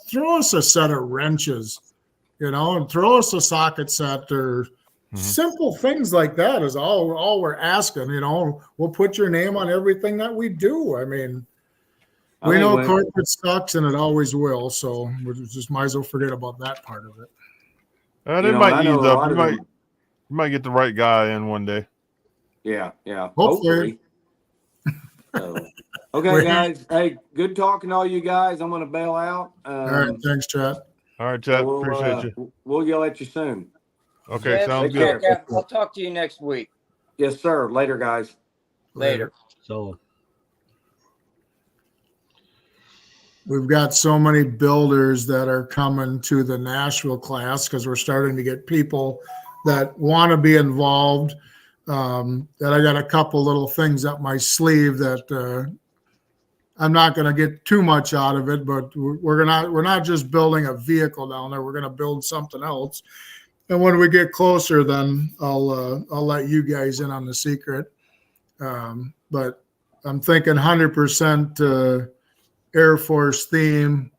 throw us a set of wrenches, and throw us a socket set or simple things like that is all we're asking. We'll put your name on everything that we do. I mean, we know corporate sucks and it always will. So we just might as well forget about that part of it. They might ease up. You might get the right guy in one day. Yeah. Hopefully. Okay, guys. Hey, good talking to all you guys. I'm going to bail out. All right. Thanks, Chad. All right, Chad. Appreciate you. We'll yell at you soon. Okay, sounds good. I'll talk to you next week. Yes, sir. Later, guys. Later. So we've got so many builders that are coming to the Nashville class because we're starting to get people that want to be involved. That I got a couple little things up my sleeve that I'm not going to get too much out of it, but we're not just building a vehicle down there. We're going to build something else. And when we get closer, then I'll let you guys in on the secret. But I'm thinking 100% Air Force theme,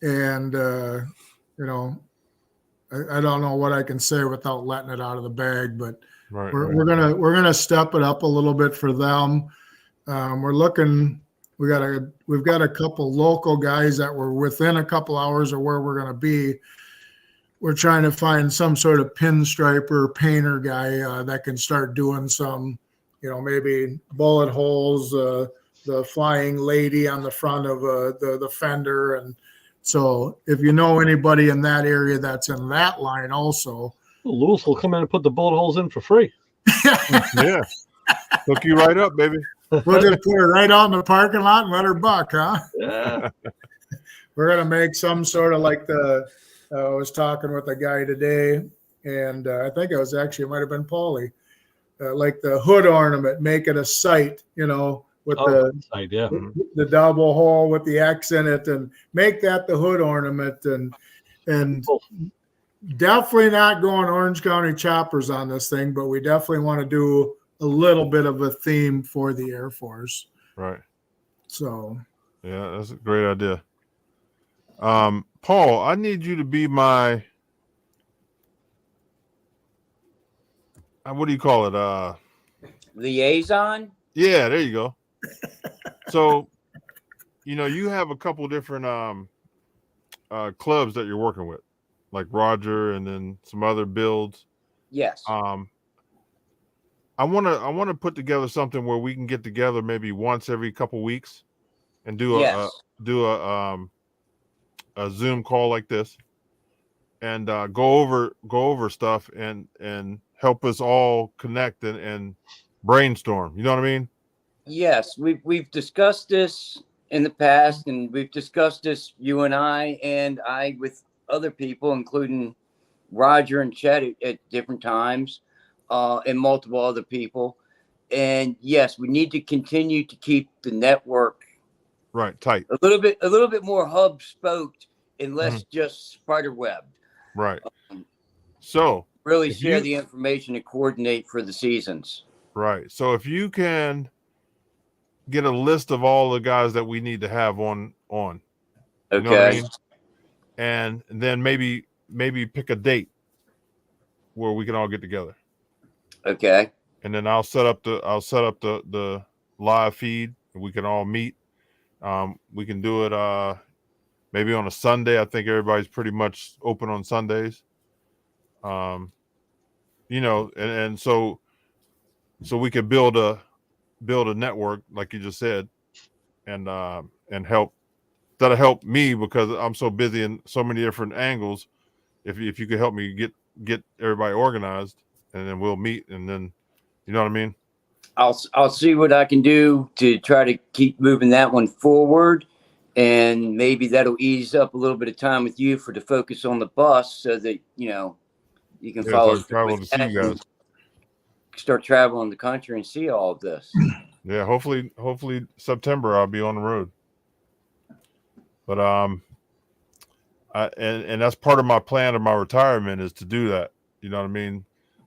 and I don't know what I can say without letting it out of the bag. But we're gonna step it up a little bit for them. We're looking. We've got a couple local guys that were within a couple hours of where we're gonna be. We're trying to find some sort of pinstriper painter guy that can start doing some, maybe bullet holes, the flying lady on the front of the fender. And so if you know anybody in that area that's in that line also. Lewis will come in and put the bullet holes in for free. Yeah. Hook you right up, baby. We'll just put her right out in the parking lot and let her buck, huh? Yeah. We're going to make some sort of like I was talking with a guy today, and I think it might have been Paulie, like the hood ornament, make it a sight, with the double hole with the X in it, and make that the hood ornament, and definitely not going Orange County choppers on this thing, but we definitely want to do a little bit of a theme for the Air Force. Right. So. Yeah, that's a great idea. Paul, I need you to be my, what do you call it? Liaison? Yeah, there you go. So you have a couple different clubs that you're working with, like Rodger and then some other builds. Yes. I want to put together something where we can get together maybe once every couple weeks and do Yes. a Zoom call like this and go over stuff and help us all connect and brainstorm. You know what I mean? Yes, we've discussed this in the past, and we've discussed this, you and I with other people, including Rodger and Chet at different times, and multiple other people. And yes, we need to continue to keep the network Right, tight. a little bit more hub spoked and less just spider webbed. Right. So Really share the information and coordinate for the seasons. Right. So if you can get a list of all the guys that we need to have on. You Okay. know what I mean? And then maybe pick a date where we can all get together. Okay. And then I'll set up the live feed and we can all meet. We can do it maybe on a Sunday. I think everybody's pretty much open on Sundays. And so we could build a network like you just said and help. That'll help me because I'm so busy in so many different angles. If you could help me get everybody organized, and then we'll meet, and then you know what I mean. I'll see what I can do to try to keep moving that one forward, and maybe that'll ease up a little bit of time with you to focus on the bus, so that you can follow so travel to see you guys. Start traveling the country and see all of this. Yeah, hopefully September I'll be on the road. But and that's part of my plan of my retirement is to do that. You know what I mean?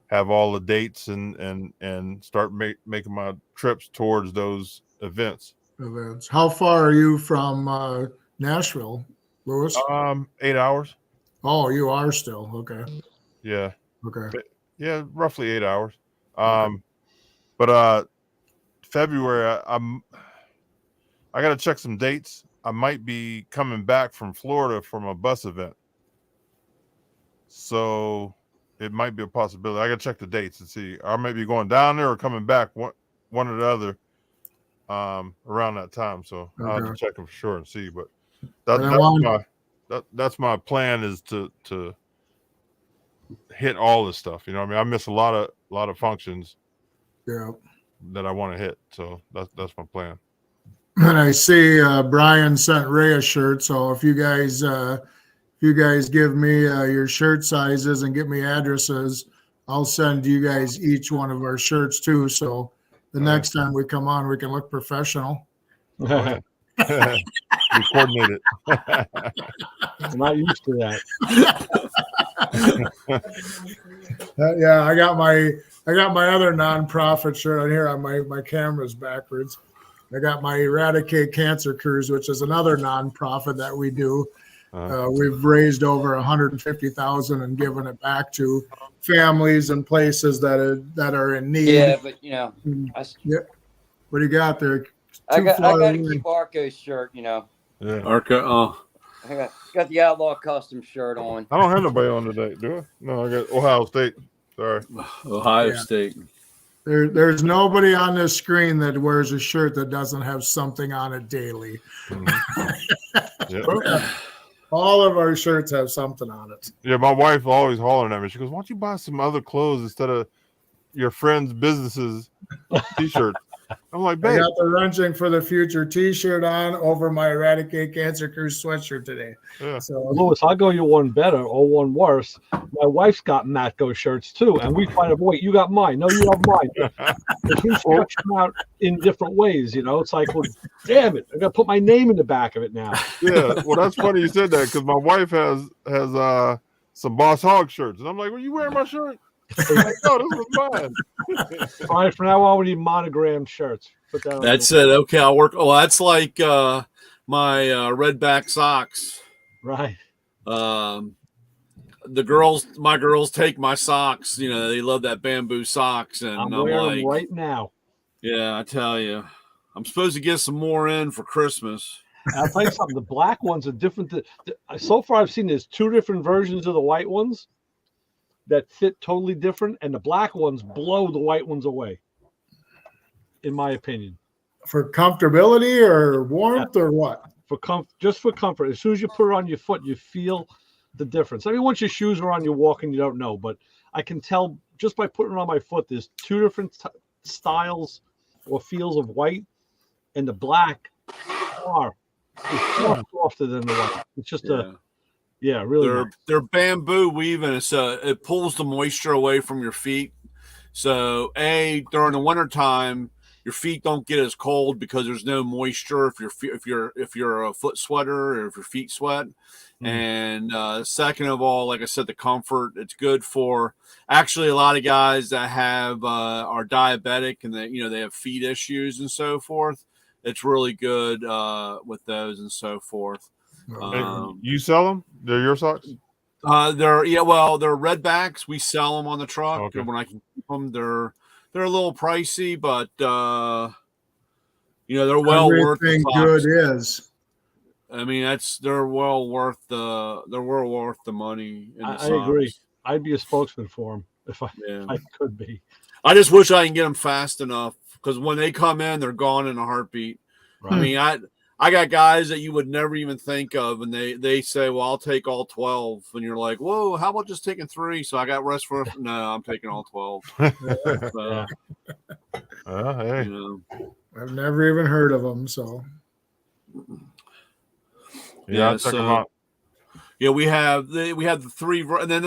Have all the dates and start making my trips towards those events. How far are you from Nashville, Lewis? 8 hours. Oh, you are still okay. Yeah. Okay. Yeah, roughly 8 hours. Okay. But February I got to check some dates. I might be coming back from Florida from a bus event. So it might be a possibility. I got to check the dates and see. I may be going down there or coming back, one or the other, around that time. So I'll have to check them for sure and see. But that's my plan is to hit all this stuff. You know what I mean? I miss a lot of functions. Yeah. That I want to hit. So that's my plan. And I see Brian sent Ray a shirt. So if you guys give me your shirt sizes and get me addresses, I'll send you guys each one of our shirts too. So the next time we come on, we can look professional. We coordinated. I'm not used to that. Yeah, I got my other nonprofit shirt on here. On my camera's backwards. I got my Eradicate Cancer Cruise, which is another nonprofit that we do. We've raised over $150,000 and given it back to families and places that are in need. Yeah, but yeah. What do you got there? I got to keep Arco's shirt. Yeah. Arco. Oh. I got the Outlaw Custom shirt on. I don't have nobody on today, do I? No, I got Ohio State. Sorry. Ohio State. There's nobody on this screen that wears a shirt that doesn't have something on it daily. Yeah. All of our shirts have something on it. Yeah, my wife always hollering at me. She goes, "Why don't you buy some other clothes instead of your friends' businesses t-shirts?" I'm like, "Babe, I got the Wrenching for the Future t-shirt on over my Eradicate Cancer Cruise sweatshirt today." Yeah. So, Louis, I'll go you one better or one worse. My wife's got Matco shirts too, and we find out, wait, you got mine. No, you have mine. We stretch them out in different ways, It's like, well, damn it, I got to put my name in the back of it now. Yeah, well, that's funny you said that because my wife has some Boss Hog shirts, and I'm like, "Well, you wearing my shirt?" Like, no, this was mine. All right, from now on, we need monogrammed shirts. Put that on. That's it. Okay, I'll work. Oh, that's like my redback socks. Right. My girls take my socks. They love that bamboo socks, and I'm wearing them right now. Yeah, I tell you, I'm supposed to get some more in for Christmas. And I'll tell you something. The black ones are different. So far, I've seen there's 2 different versions of the white ones that fit totally different, and the black ones blow the white ones away, in my opinion. For comfortability or warmth or what? Just for comfort. As soon as you put it on your foot, you feel the difference. I mean, once your shoes are on, you're walking, you don't know, but I can tell just by putting it on my foot. There's 2 different styles or feels of white, and the black is far softer than the white. It's just really. They're bamboo weaving, so it pulls the moisture away from your feet. So during the wintertime, your feet don't get as cold because there's no moisture if you're a foot sweater or if your feet sweat. And second of all, like I said, the comfort. It's good for actually a lot of guys that are diabetic and they have feet issues and so forth. It's really good with those and so forth. You sell them? They're your socks? They're redbacks. We sell them on the truck. Okay. And when I can keep them, they're a little pricey, but they're well worth the Everything cost. good is. I mean, they're well worth the money. I agree. I'd be a spokesman for them if I could be. I just wish I can get them fast enough because when they come in, they're gone in a heartbeat. Right. I mean, I got guys that you would never even think of, and they say, well, I'll take all 12. And you're like, whoa, how about just taking 3? So I got rest for no, I'm taking all 12. So, hey. I've never even heard of them, so. Yeah, check them out. Yeah, we have the 3, and then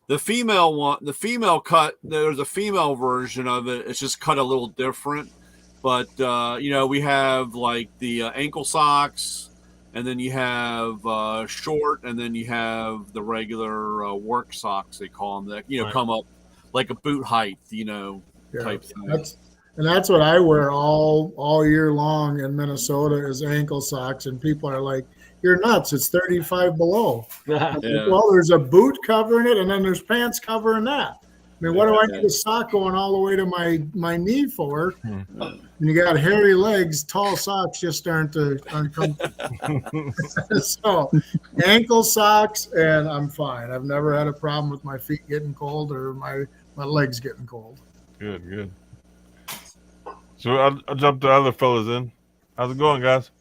the female cut. There's a female version of it. It's just cut a little different. But, we have like the ankle socks, and then you have short, and then you have the regular work socks, they call them, that, come up like a boot height, type thing. That's what I wear all year long in Minnesota is ankle socks. And people are like, you're nuts. It's 35 below. Yeah. Well, there's a boot covering it, and then there's pants covering that. I mean, what do I need a sock going all the way to my knee for? When you got hairy legs, tall socks just aren't uncomfortable. So ankle socks, and I'm fine. I've never had a problem with my feet getting cold or my legs getting cold. Good. So I'll jump the other fellas in. How's it going, guys?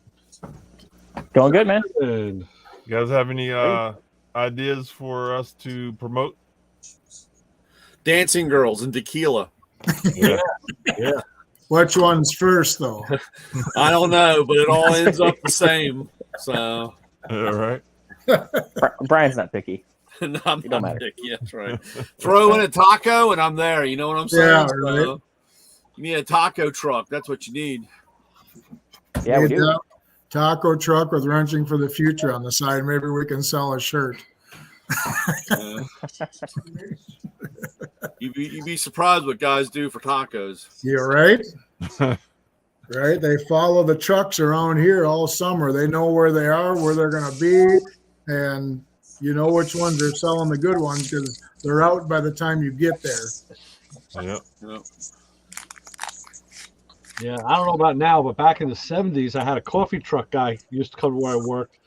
Going good, man. Good. You guys have any ideas for us to promote? Dancing girls and tequila. Yeah. Which one's first, though? I don't know, but it all ends up the same. So, all right. Brian's not picky. No, I'm not picky. That's right. Throw in a taco, and I'm there. You know what I'm saying? Yeah, right. So, you need a taco truck. That's what you need. Yeah, we do. Taco truck with wrenching for the future on the side. Maybe we can sell a shirt. You'd be surprised what guys do for tacos. You're right. Right. They follow the trucks around here all summer. They know where they are, where they're going to be, and you know which ones are selling the good ones because they're out by the time you get there. Yep. Yeah, I don't know about now, but back in the 70s, I had a coffee truck guy used to come to where I worked.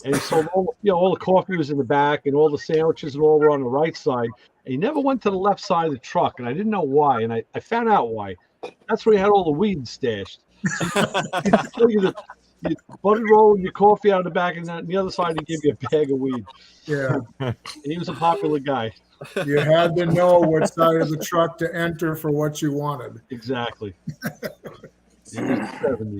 And he sold all the coffee was in the back and all the sandwiches and all were on the right side. And he never went to the left side of the truck, and I didn't know why. And I found out why. That's where he had all the weed stashed. So you butter roll your coffee out of the back, and on the other side, he gave you a bag of weed. Yeah. He was a popular guy. You had to know which side of the truck to enter for what you wanted. Exactly. Yeah,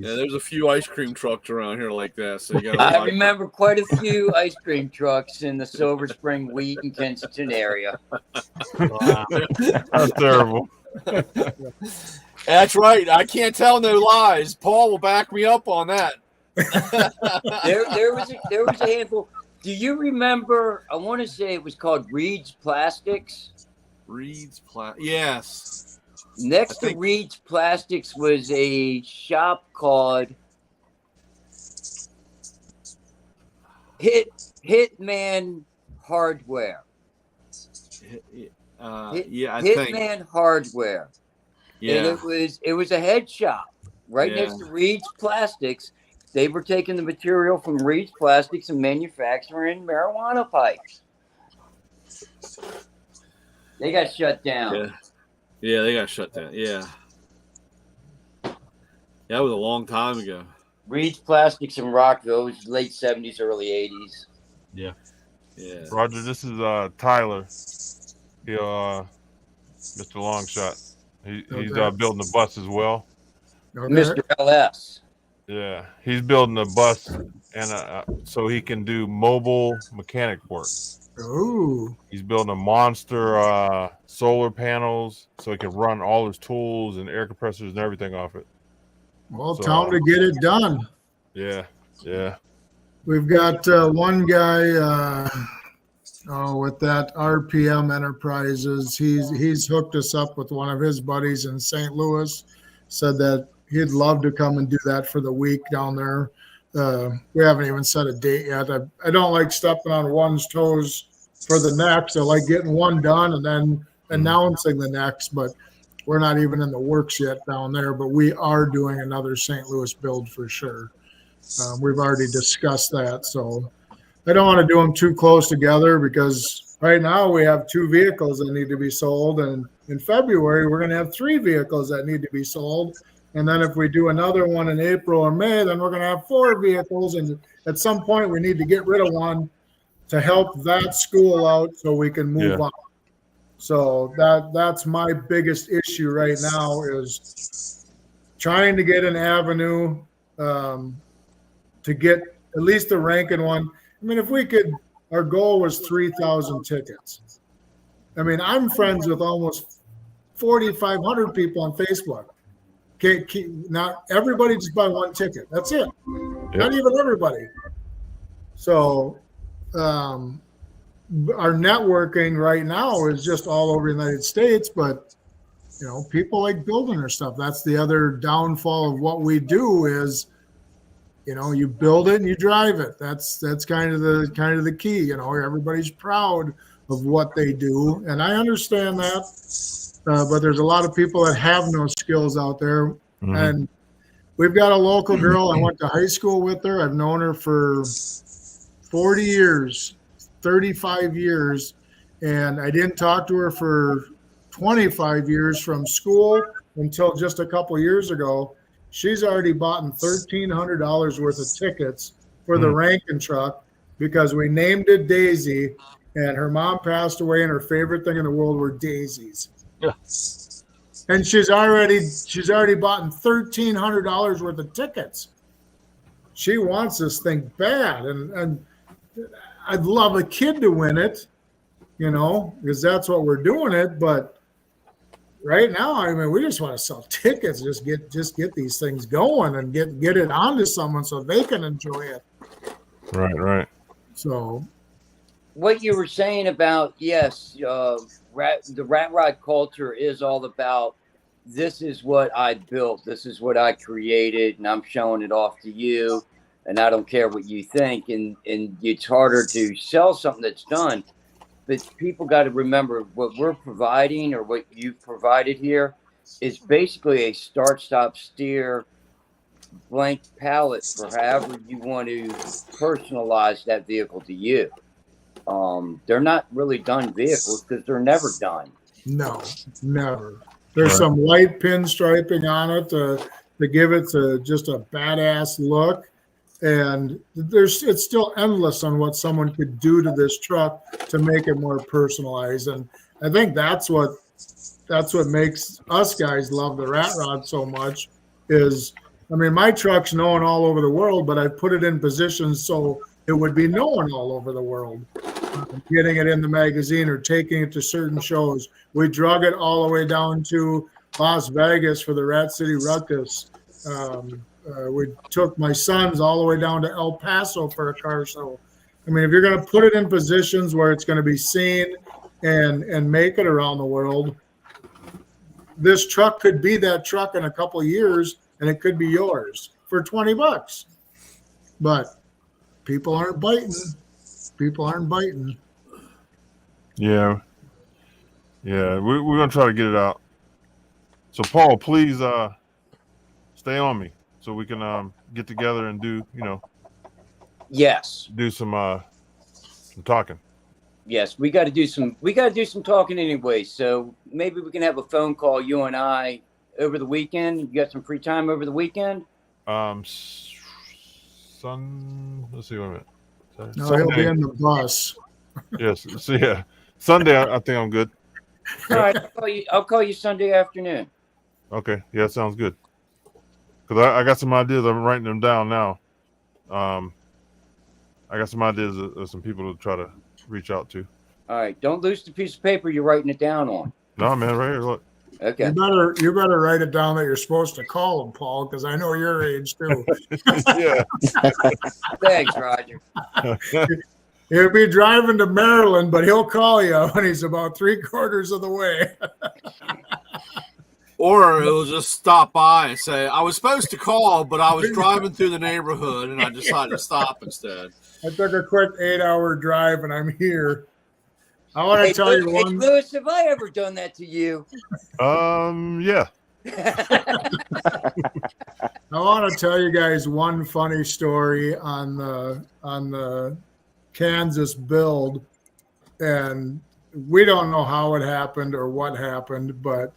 there's a few ice cream trucks around here like that. So you gotta I remember quite a few ice cream trucks in the Silver Spring, Wheaton, Kensington area. Wow. That's terrible. That's right. I can't tell no lies. Paul will back me up on that. There was a handful. Do you remember? I want to say it was called Reed's Plastics. Yes. Next to Reed's Plastics was a shop called Hitman Hardware. I think Hitman Hardware. Yeah. And it was a head shop right next to Reed's Plastics, They were taking the material from Reed's Plastics and manufacturing marijuana pipes. They got shut down. Yeah, they got shut down. Yeah. That was a long time ago. Reed's Plastics in Rockville was late 70s, early 80s. Yeah. Yeah. Roger, this is Tyler. He Mr. Longshot. He's building a bus as well. Okay. Mr. LS. Yeah, he's building a bus and so he can do mobile mechanic work. Ooh. He's building a monster solar panels so he can run all his tools and air compressors and everything off it. Well, So, time to get it done. Yeah. We've got one guy with that RPM Enterprises. He's hooked us up with one of his buddies in St. Louis. Said that he'd love to come and do that for the week down there. We haven't even set a date yet. I don't like stepping on one's toes for the next. I like getting one done and then announcing the next, but we're not even in the works yet down there. But we are doing another St. Louis build for sure. We've already discussed that. So I don't want to do them too close together because right now we have 2 vehicles that need to be sold. And in February, we're going to have 3 vehicles that need to be sold. And then if we do another one in April or May, then we're going to have 4 vehicles. And at some point, we need to get rid of one to help that school out so we can move on. So that's my biggest issue right now is trying to get an avenue to get at least the Rankin one. I mean, if we could, our goal was 3,000 tickets. I mean, I'm friends with almost 4,500 people on Facebook. Not everybody just buy 1 ticket. That's it. Yep. Not even everybody. So our networking right now is just all over the United States, but people like building their stuff. That's the other downfall of what we do is, you build it and you drive it. That's kind of the key. Everybody's proud of what they do, and I understand that. But there's a lot of people that have no skills out there. Mm-hmm. And we've got a local girl. I went to high school with her. I've known her for 40 years, 35 years. And I didn't talk to her for 25 years from school until just a couple years ago. She's already bought $1,300 worth of tickets for the Rankin truck because we named it Daisy. And her mom passed away, and her favorite thing in the world were daisies. Yeah. And she's already bought $1,300 worth of tickets. She wants this thing bad, and I'd love a kid to win it, because that's what we're doing it. But right now, I mean, we just want to sell tickets, just get these things going and get it onto someone so they can enjoy it. Right. So, what you were saying about the rat rod culture is all about, this is what I built, this is what I created, and I'm showing it off to you, and I don't care what you think. And it's harder to sell something that's done. But people got to remember, what we're providing, or what you've provided here, is basically a start, stop, steer, blank palette for however you want to personalize that vehicle to you. They're not really done vehicles because they're never done. No, never. There's some light pinstriping on it to give it just a badass look. And it's still endless on what someone could do to this truck to make it more personalized. And I think that's what makes us guys love the Rat Rod so much is, I mean, my truck's known all over the world, but I put it in positions so it would be known all over the world. Getting it in the magazine or taking it to certain shows. We drug it all the way down to Las Vegas for the Rat City Ruckus. We took my sons all the way down to El Paso for a car show. I mean, if you're going to put it in positions where it's going to be seen and make it around the world, this truck could be that truck in a couple of years, and it could be yours for $20. But people aren't biting. Yeah. We're going to try to get it out. So, Paul, please stay on me. so we can get together and do Yes. do some talking. Yes, we got to do some talking anyway. So maybe we can have a phone call, you and I, over the weekend. You got some free time over the weekend? Let's see, wait a minute. No, Sunday. he'll be in the bus. Yes. So yeah, Sunday. I think I'm good. All right, I'll call you Sunday afternoon. Okay. Yeah, sounds good. Because I got some ideas. I'm writing them down now. I got some ideas of some people to try to reach out to. All right, don't lose the piece of paper you're writing it down on. No, man, right here. Look. Okay. You better write it down that you're supposed to call him, Paul, because I know your age too. Yeah. Thanks, Rodger. He'll be driving to Maryland, but he'll call you when he's about 3/4 of the way. Or he'll just stop by and say, I was supposed to call, but I was driving through the neighborhood and I decided to stop instead. I took a quick 8-hour drive and I'm here. I want to tell you one. Hey, Lewis, have I ever done that to you? Yeah. I want to tell you guys one funny story on the Kansas build, and we don't know how it happened or what happened, but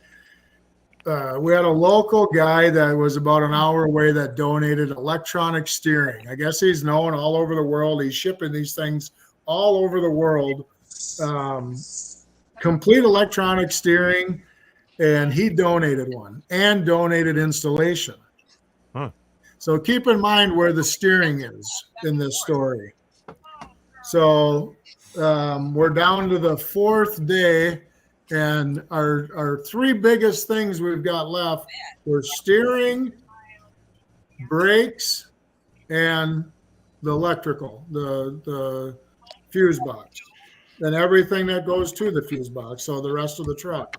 we had a local guy that was about an hour away that donated electronic steering. I guess he's known all over the world. He's shipping these things all over the world. Complete electronic steering, and he donated one and donated installation. Huh. So keep in mind where the steering is in this story. So we're down to the 4th day, and our 3 biggest things we've got left were steering, brakes, and the electrical, the fuse box, and everything that goes to the fuse box. So the rest of the truck.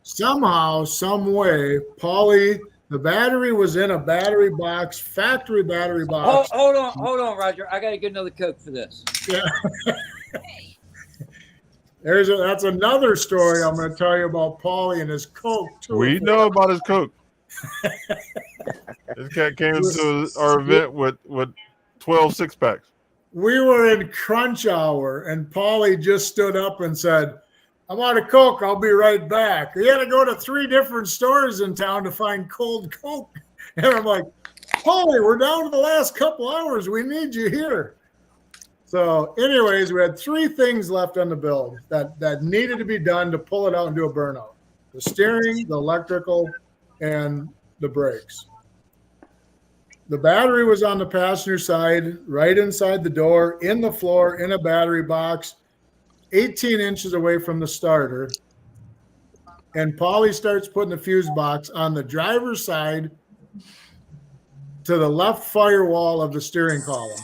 Somehow, some way, Paulie, the battery was in a battery box, factory battery box. Hold on, Rodger. I got to get another Coke for this. Yeah. That's another story I'm going to tell you about Paulie and his Coke too. We know about his Coke. This cat came to our event with 12 6-packs. We were in crunch hour, and Paulie just stood up and said, I'm out of Coke. I'll be right back. He had to go to 3 different stores in town to find cold Coke. And I'm like, Paulie, we're down to the last couple hours. We need you here. So anyways, we had 3 things left on the build that needed to be done to pull it out and do a burnout. The steering, the electrical, and the brakes. The battery was on the passenger side, right inside the door, in the floor, in a battery box, 18 inches away from the starter. And Paulie starts putting the fuse box on the driver's side to the left firewall of the steering column.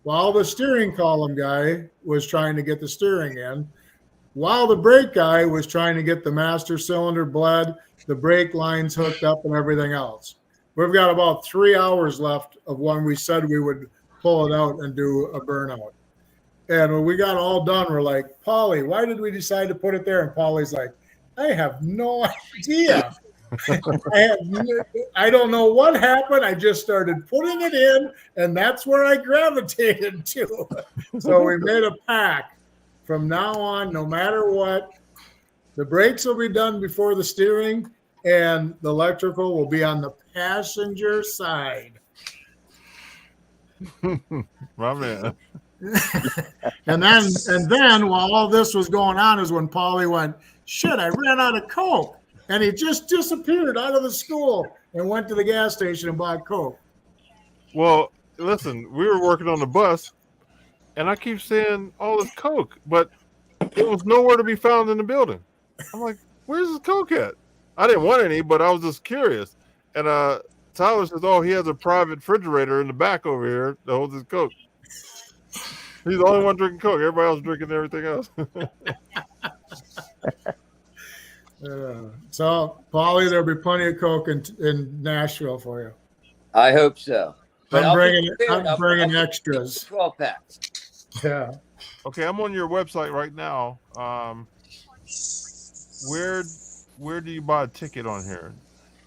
While the steering column guy was trying to get the steering in, while the brake guy was trying to get the master cylinder bled, the brake lines hooked up, and everything else. We've got about 3 hours left of when we said we would pull it out and do a burnout. And when we got all done, we're like, Paulie, why did we decide to put it there? And Paulie's like, I have no idea. I don't know what happened. I just started putting it in, and that's where I gravitated to. So we made a pact. From now on, no matter what, the brakes will be done before the steering, and the electrical will be on the passenger side. My man. and then while all this was going on is when Paulie went, shit, I ran out of Coke. And he just disappeared out of the school and went to the gas station and bought Coke. Well, listen, we were working on the bus, and I keep seeing all this Coke, but it was nowhere to be found in the building. I'm like, where's this Coke at? I didn't want any, but I was just curious. And Tyler says, oh, he has a private refrigerator in the back over here that holds his Coke. He's the only one drinking Coke. Everybody else drinking everything else. So, Paulie, there'll be plenty of Coke in Nashville for you. I hope so. But I'm bringing extras. 12 packs. Yeah. Okay, I'm on your website right now. Where do you buy a ticket on here?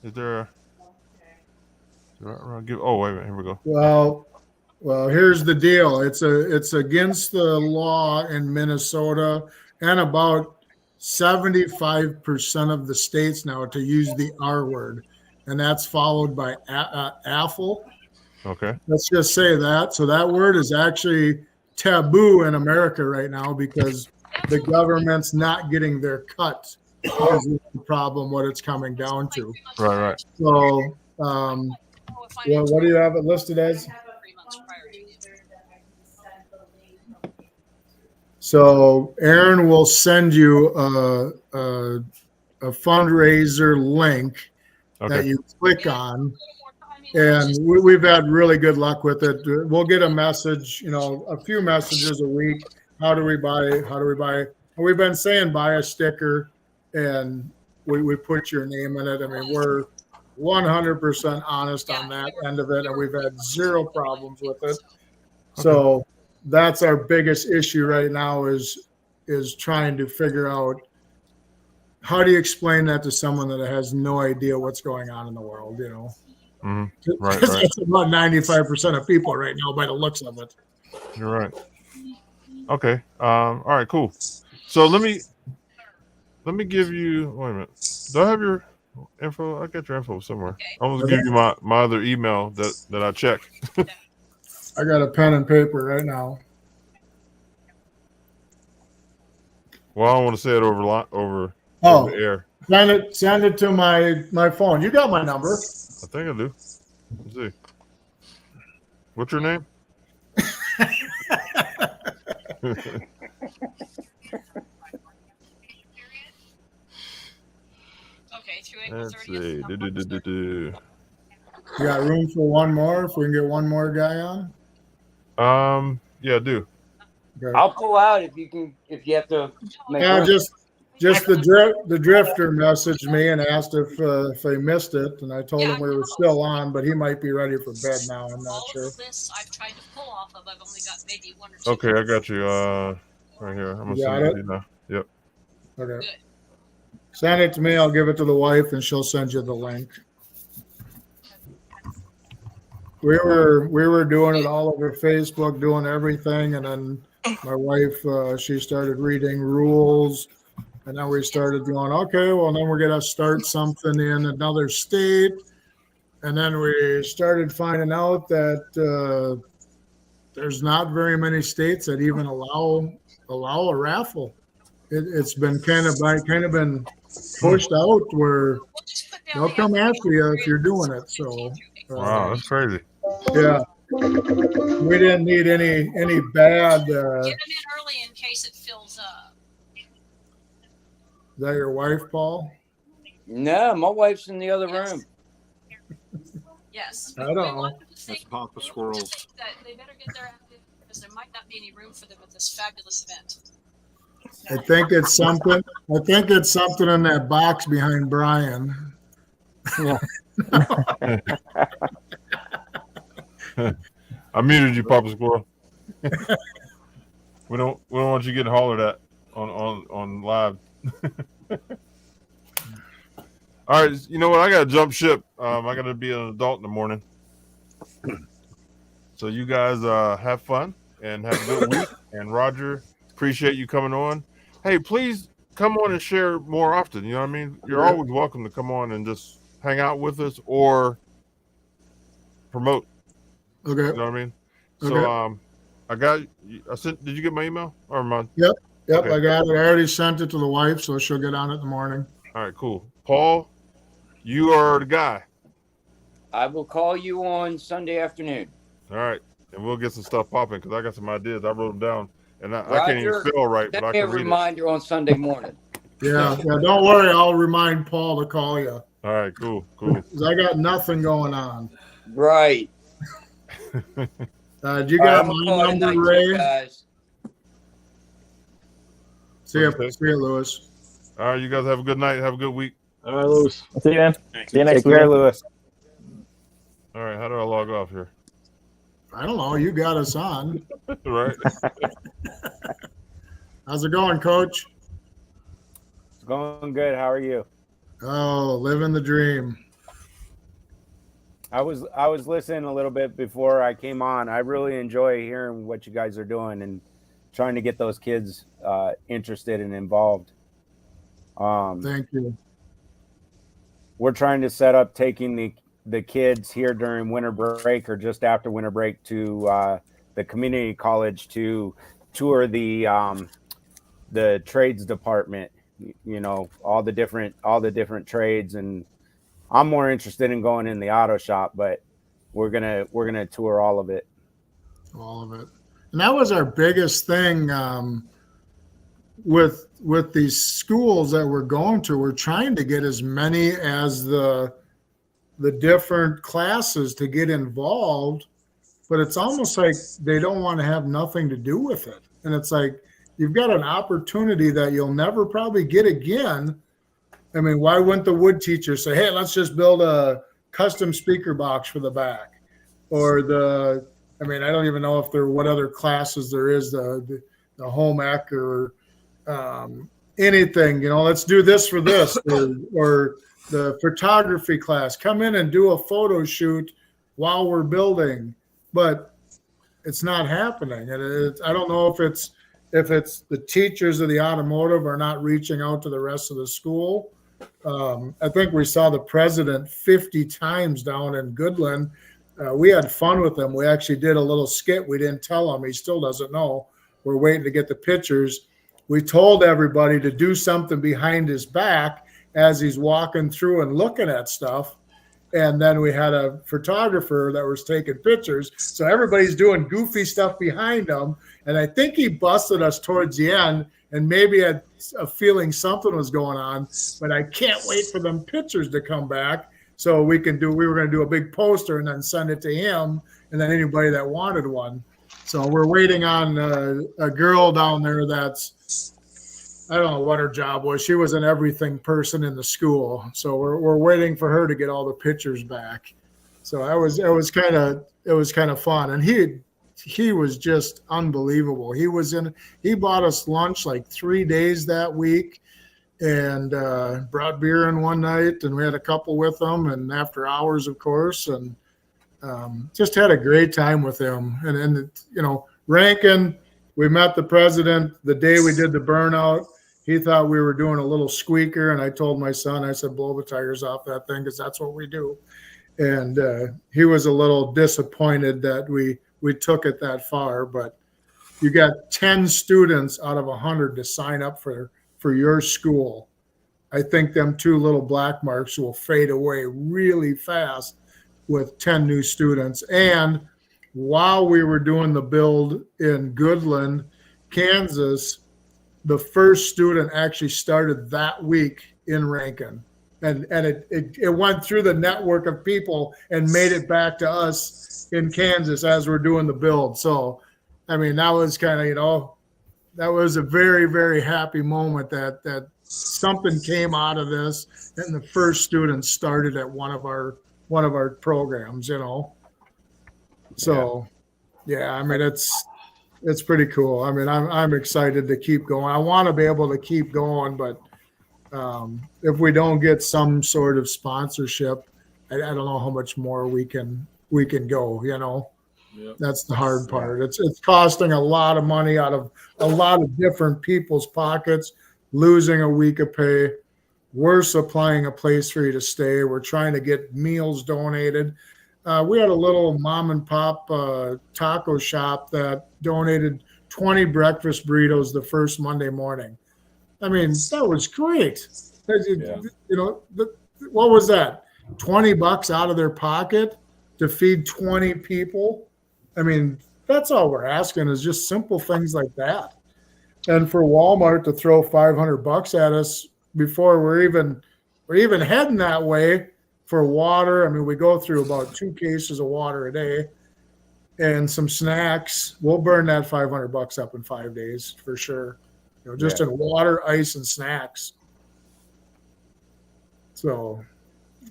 Is there? Oh, wait a minute. Here we go. Well, here's the deal. It's against the law in Minnesota and about 75% of the states now to use the R word, and that's followed by affle. Okay. Let's just say that. So that word is actually taboo in America right now because the government's not getting their cut. Is the problem what it's coming down to. Right. So, what do you have it listed as? So Aaron will send you a fundraiser link that you click on, and we've had really good luck with it. We'll get a message, a few messages a week. How do we buy? How do we buy? We've been saying buy a sticker, and we put your name in it. I mean, we're 100% honest on that end of it, and we've had zero problems with it. So that's our biggest issue right now is trying to figure out how do you explain that to someone that has no idea what's going on in the world, Right. It's about 95% of people right now by the looks of it. You're right. Okay. All right, cool. So let me give you, wait a minute. Do I have your info? I got your info somewhere. I'm going to give you my other email that I checked. I got a pen and paper right now. Well, I don't want to say it over the air. Send it to my phone. You got my number. I think I do. Let's see. What's your name? Let's see. You got room for one more? If we can get one more guy on? Yeah, I do. Okay. I'll pull out if you have to make room. Just the drifter messaged me and asked if they missed it, and I told him we were still on, but he might be ready for bed now. I'm not sure. Okay, I got you. Right here. I'm gonna send it to you now. Yep. Okay. Send it to me. I'll give it to the wife, and she'll send you the link. We were doing it all over Facebook, doing everything, and then my wife she started reading rules, and then we started going, okay, well then we're gonna start something in another state, and then we started finding out that there's not very many states that even allow a raffle. It's been kind of been pushed out where they'll come after you if you're doing it. So wow, that's crazy. Yeah, we didn't need any bad. Get them in early in case it fills up. Is that your wife, Paul? No, my wife's in the other room. Yes. I don't know. That's Papa Squirrels. They better get their active because there might not be any room for them at this fabulous event. I think it's something. I think it's something in that box behind Brian. Yeah. I muted you, Papa Squirrel. we don't want you getting hollered at on live. All right, you know what? I gotta jump ship. I gotta be an adult in the morning. So you guys have fun and have a good week. And Rodger, appreciate you coming on. Hey, please come on and share more often. You know what I mean? You're always welcome to come on and just hang out with us or promote. Okay. You know what I mean? So I sent. Did you get my email or my? Yep. Okay. I got it. I already sent it to the wife, so she'll get on it in the morning. All right, cool. Paul, you are the guy. I will call you on Sunday afternoon. All right, and we'll get some stuff popping because I got some ideas. I wrote them down, and I can't even Rodger, spell right, but send I me a can read reminder on Sunday morning. Yeah. Don't worry. I'll remind Paul to call you. it. All right, cool. 'Cause I got nothing going on. Right. You got my number, Ray? Guys. See you, Lewis. All right, you guys have a good night. Have a good week. All right, Lewis. See you, man. See you next Take care, week. Lewis. All right, how do I log off here? I don't know. You got us on. Right. How's it going, Coach? It's going good. How are you? Oh, living the dream. I was listening a little bit before I came on. I really enjoy hearing what you guys are doing and trying to get those kids interested and involved. Thank you. We're trying to set up taking the kids here during winter break or just after winter break to the community college to tour the trades department. You know, all the different trades, and I'm more interested in going in the auto shop, but we're gonna tour all of it. All of it. And that was our biggest thing with these schools that we're going to. We're trying to get as many as the different classes to get involved, but it's almost like they don't want to have nothing to do with it. And it's like, you've got an opportunity that you'll never probably get again. I mean, why wouldn't the wood teacher say, hey, let's just build a custom speaker box for the back? Or I don't even know if what other classes there is, the home ec or anything, let's do this for this, or the photography class, come in and do a photo shoot while we're building, but it's not happening. And I don't know if it's the teachers of the automotive are not reaching out to the rest of the school. I think we saw the president 50 times down in Goodland. We had fun with him. We actually did a little skit. We didn't tell him. He still doesn't know. We're waiting to get the pictures. We told everybody to do something behind his back as he's walking through and looking at stuff. And then we had a photographer that was taking pictures. So everybody's doing goofy stuff behind him. And I think he busted us towards the end and maybe had a feeling something was going on. But I can't wait for them pictures to come back so we were going to do a big poster and then send it to him and then anybody that wanted one. So we're waiting on a girl down there that's, I don't know what her job was. She was an everything person in the school. So we're waiting for her to get all the pictures back. So it was kind of fun. And he was just unbelievable. He bought us lunch like 3 days that week and brought beer in one night, and we had a couple with him and after hours, of course, and just had a great time with him. And Rankin, we met the president the day we did the burnout. He thought we were doing a little squeaker, and I told my son, I said, blow the tires off that thing because that's what we do. And he was a little disappointed that we took it that far, but you got 10 students out of 100 to sign up for your school. I think them 2 little black marks will fade away really fast with 10 new students. And while we were doing the build in Goodland, Kansas, the first student actually started that week in Rankin. And it went through the network of people and made it back to us in Kansas as we're doing the build. So, I mean, that was kind of, that was a very, very happy moment that something came out of this and the first student started at one of our programs, So, yeah, I mean, it's pretty cool. I mean, I'm excited to keep going. I want to be able to keep going, but if we don't get some sort of sponsorship, I don't know how much more we can go, Yep. That's the hard part. It's costing a lot of money out of a lot of different people's pockets, losing a week of pay. We're supplying a place for you to stay. We're trying to get meals donated. We had a little mom and pop taco shop that donated 20 breakfast burritos the first Monday morning. I mean, that was great. Yeah. What was that? $20 out of their pocket to feed 20 people. I mean, that's all we're asking is just simple things like that. And for Walmart to throw $500 at us before we're even heading that way for water. I mean, we go through about 2 cases of water a day and some snacks. We'll burn that $500 up in 5 days for sure. Just in water, ice, and snacks. So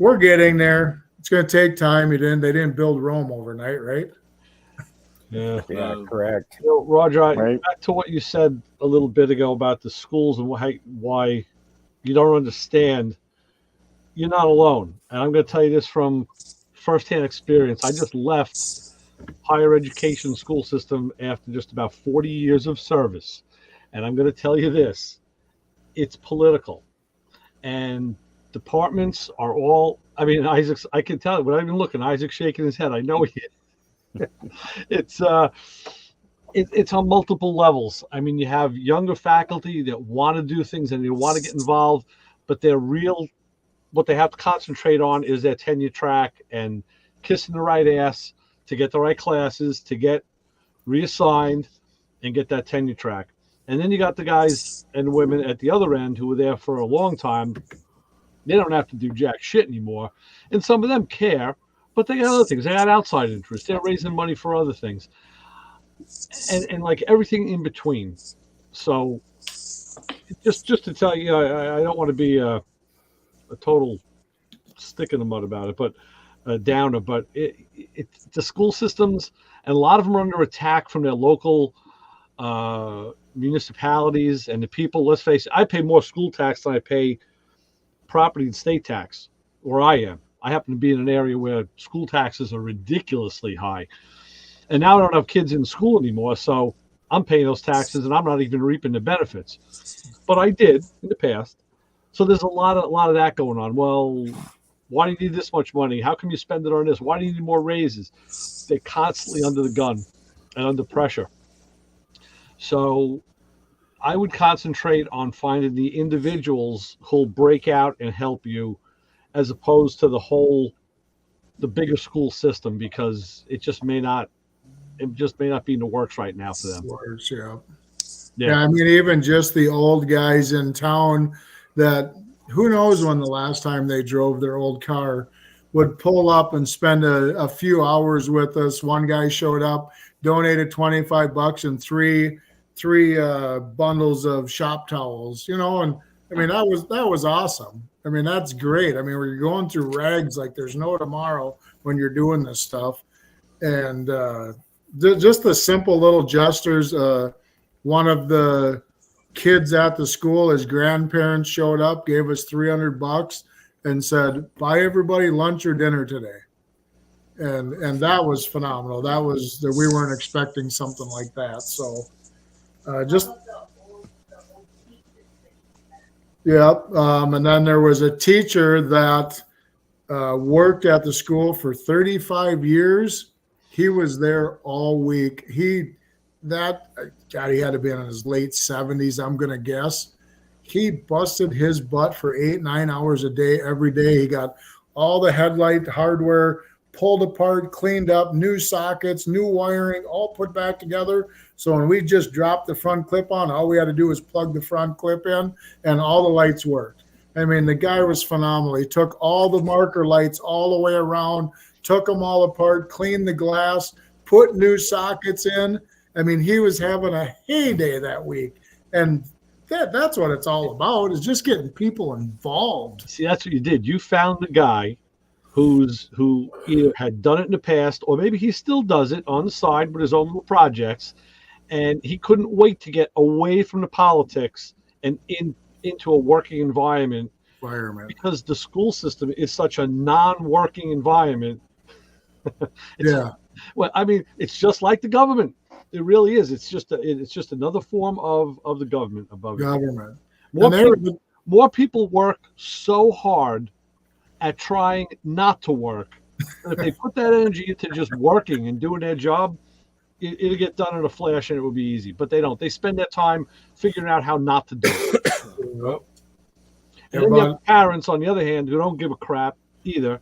we're getting there. It's going to take time. They didn't build Rome overnight, right? Yeah, correct. Rodger, back to what you said a little bit ago about the schools and why you don't understand. You're not alone, and I'm going to tell you this from firsthand experience. I just left higher education school system after just about 40 years of service. And I'm going to tell you this, it's political. And departments are all, I mean, Isaac's, I can tell it without even looking, Isaac's shaking his head. I know he is. It's on multiple levels. I mean, you have younger faculty that want to do things and they want to get involved, but what they have to concentrate on is their tenure track and kissing the right ass to get the right classes, to get reassigned and get that tenure track. And then you got the guys and women at the other end who were there for a long time. They don't have to do jack shit anymore. And some of them care, but they got other things. They got outside interests. They're raising money for other things. And like everything in between. So just to tell you, I don't want to be a total stick in the mud about it, but a downer. But it's the school systems, and a lot of them are under attack from their local municipalities and the people. Let's face it, I pay more school tax than I pay property and state tax where I am. I happen to be in an area where school taxes are ridiculously high. And now I don't have kids in school anymore, so I'm paying those taxes and I'm not even reaping the benefits. But I did in the past. So there's a lot of that going on. Well, why do you need this much money? How come you spend it on this? Why do you need more raises? They're constantly under the gun and under pressure. So I would concentrate on finding the individuals who'll break out and help you, as opposed to the bigger school system, because it just may not be in the works right now for them. Yeah, I mean, even just the old guys in town that who knows when the last time they drove their old car would pull up and spend a few hours with us. One guy showed up, donated $25 and three bundles of shop towels, and I mean, that was awesome. I mean, that's great. I mean, we're going through rags like there's no tomorrow when you're doing this stuff. And just the simple little gestures. One of the kids at the school, his grandparents showed up, gave us $300 and said, buy everybody lunch or dinner today. And that was phenomenal. We weren't expecting something like that. So and then there was a teacher that worked at the school for 35 years. He was there all week. He had to be in his late 70s, I'm going to guess. He busted his butt for 8-9 hours a day, every day. He got all the headlight hardware pulled apart, cleaned up, new sockets, new wiring, all put back together. So when we just dropped the front clip on, all we had to do was plug the front clip in and all the lights worked. I mean, the guy was phenomenal. He took all the marker lights all the way around, took them all apart, cleaned the glass, put new sockets in. I mean, he was having a heyday that week. And that's what it's all about, is just getting people involved. See, that's what you did. You found the guy who either had done it in the past, or maybe he still does it on the side with his own little projects, and he couldn't wait to get away from the politics and into a working environment because the school system is such a non-working environment. Well, I mean, it's just like the government. It really is. It's just another form of the government above government. More people work so hard at trying not to work. And if they put that energy into just working and doing their job, it'll get done in a flash and it will be easy. But they don't. They spend their time figuring out how not to do it. And then you have parents, on the other hand, who don't give a crap either.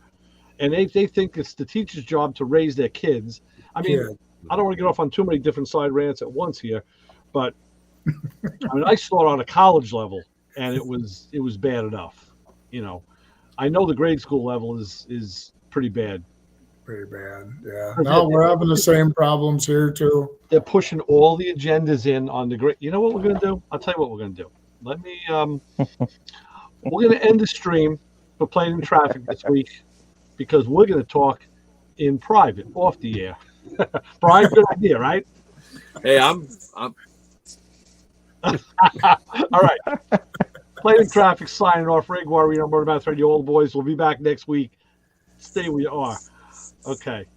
And they think it's the teacher's job to raise their kids. I mean, I don't want to get off on too many different side rants at once here, but I mean, I saw it on a college level, and it was bad enough. I know the grade school level is pretty bad. Pretty bad, yeah. No, we're having the same problems here too. They're pushing all the agendas in on the grade. You know what we're going to do? I'll tell you what we're going to do. Let me. We're going to end the stream for Playing in Traffic this week because we're going to talk in private, off the air. Brian, good idea, right? Hey, I'm. All right. Playing in Traffic, signing off. Ray Guarino, Murder Math Radio, old boys. We'll be back next week. Stay where you are. Okay.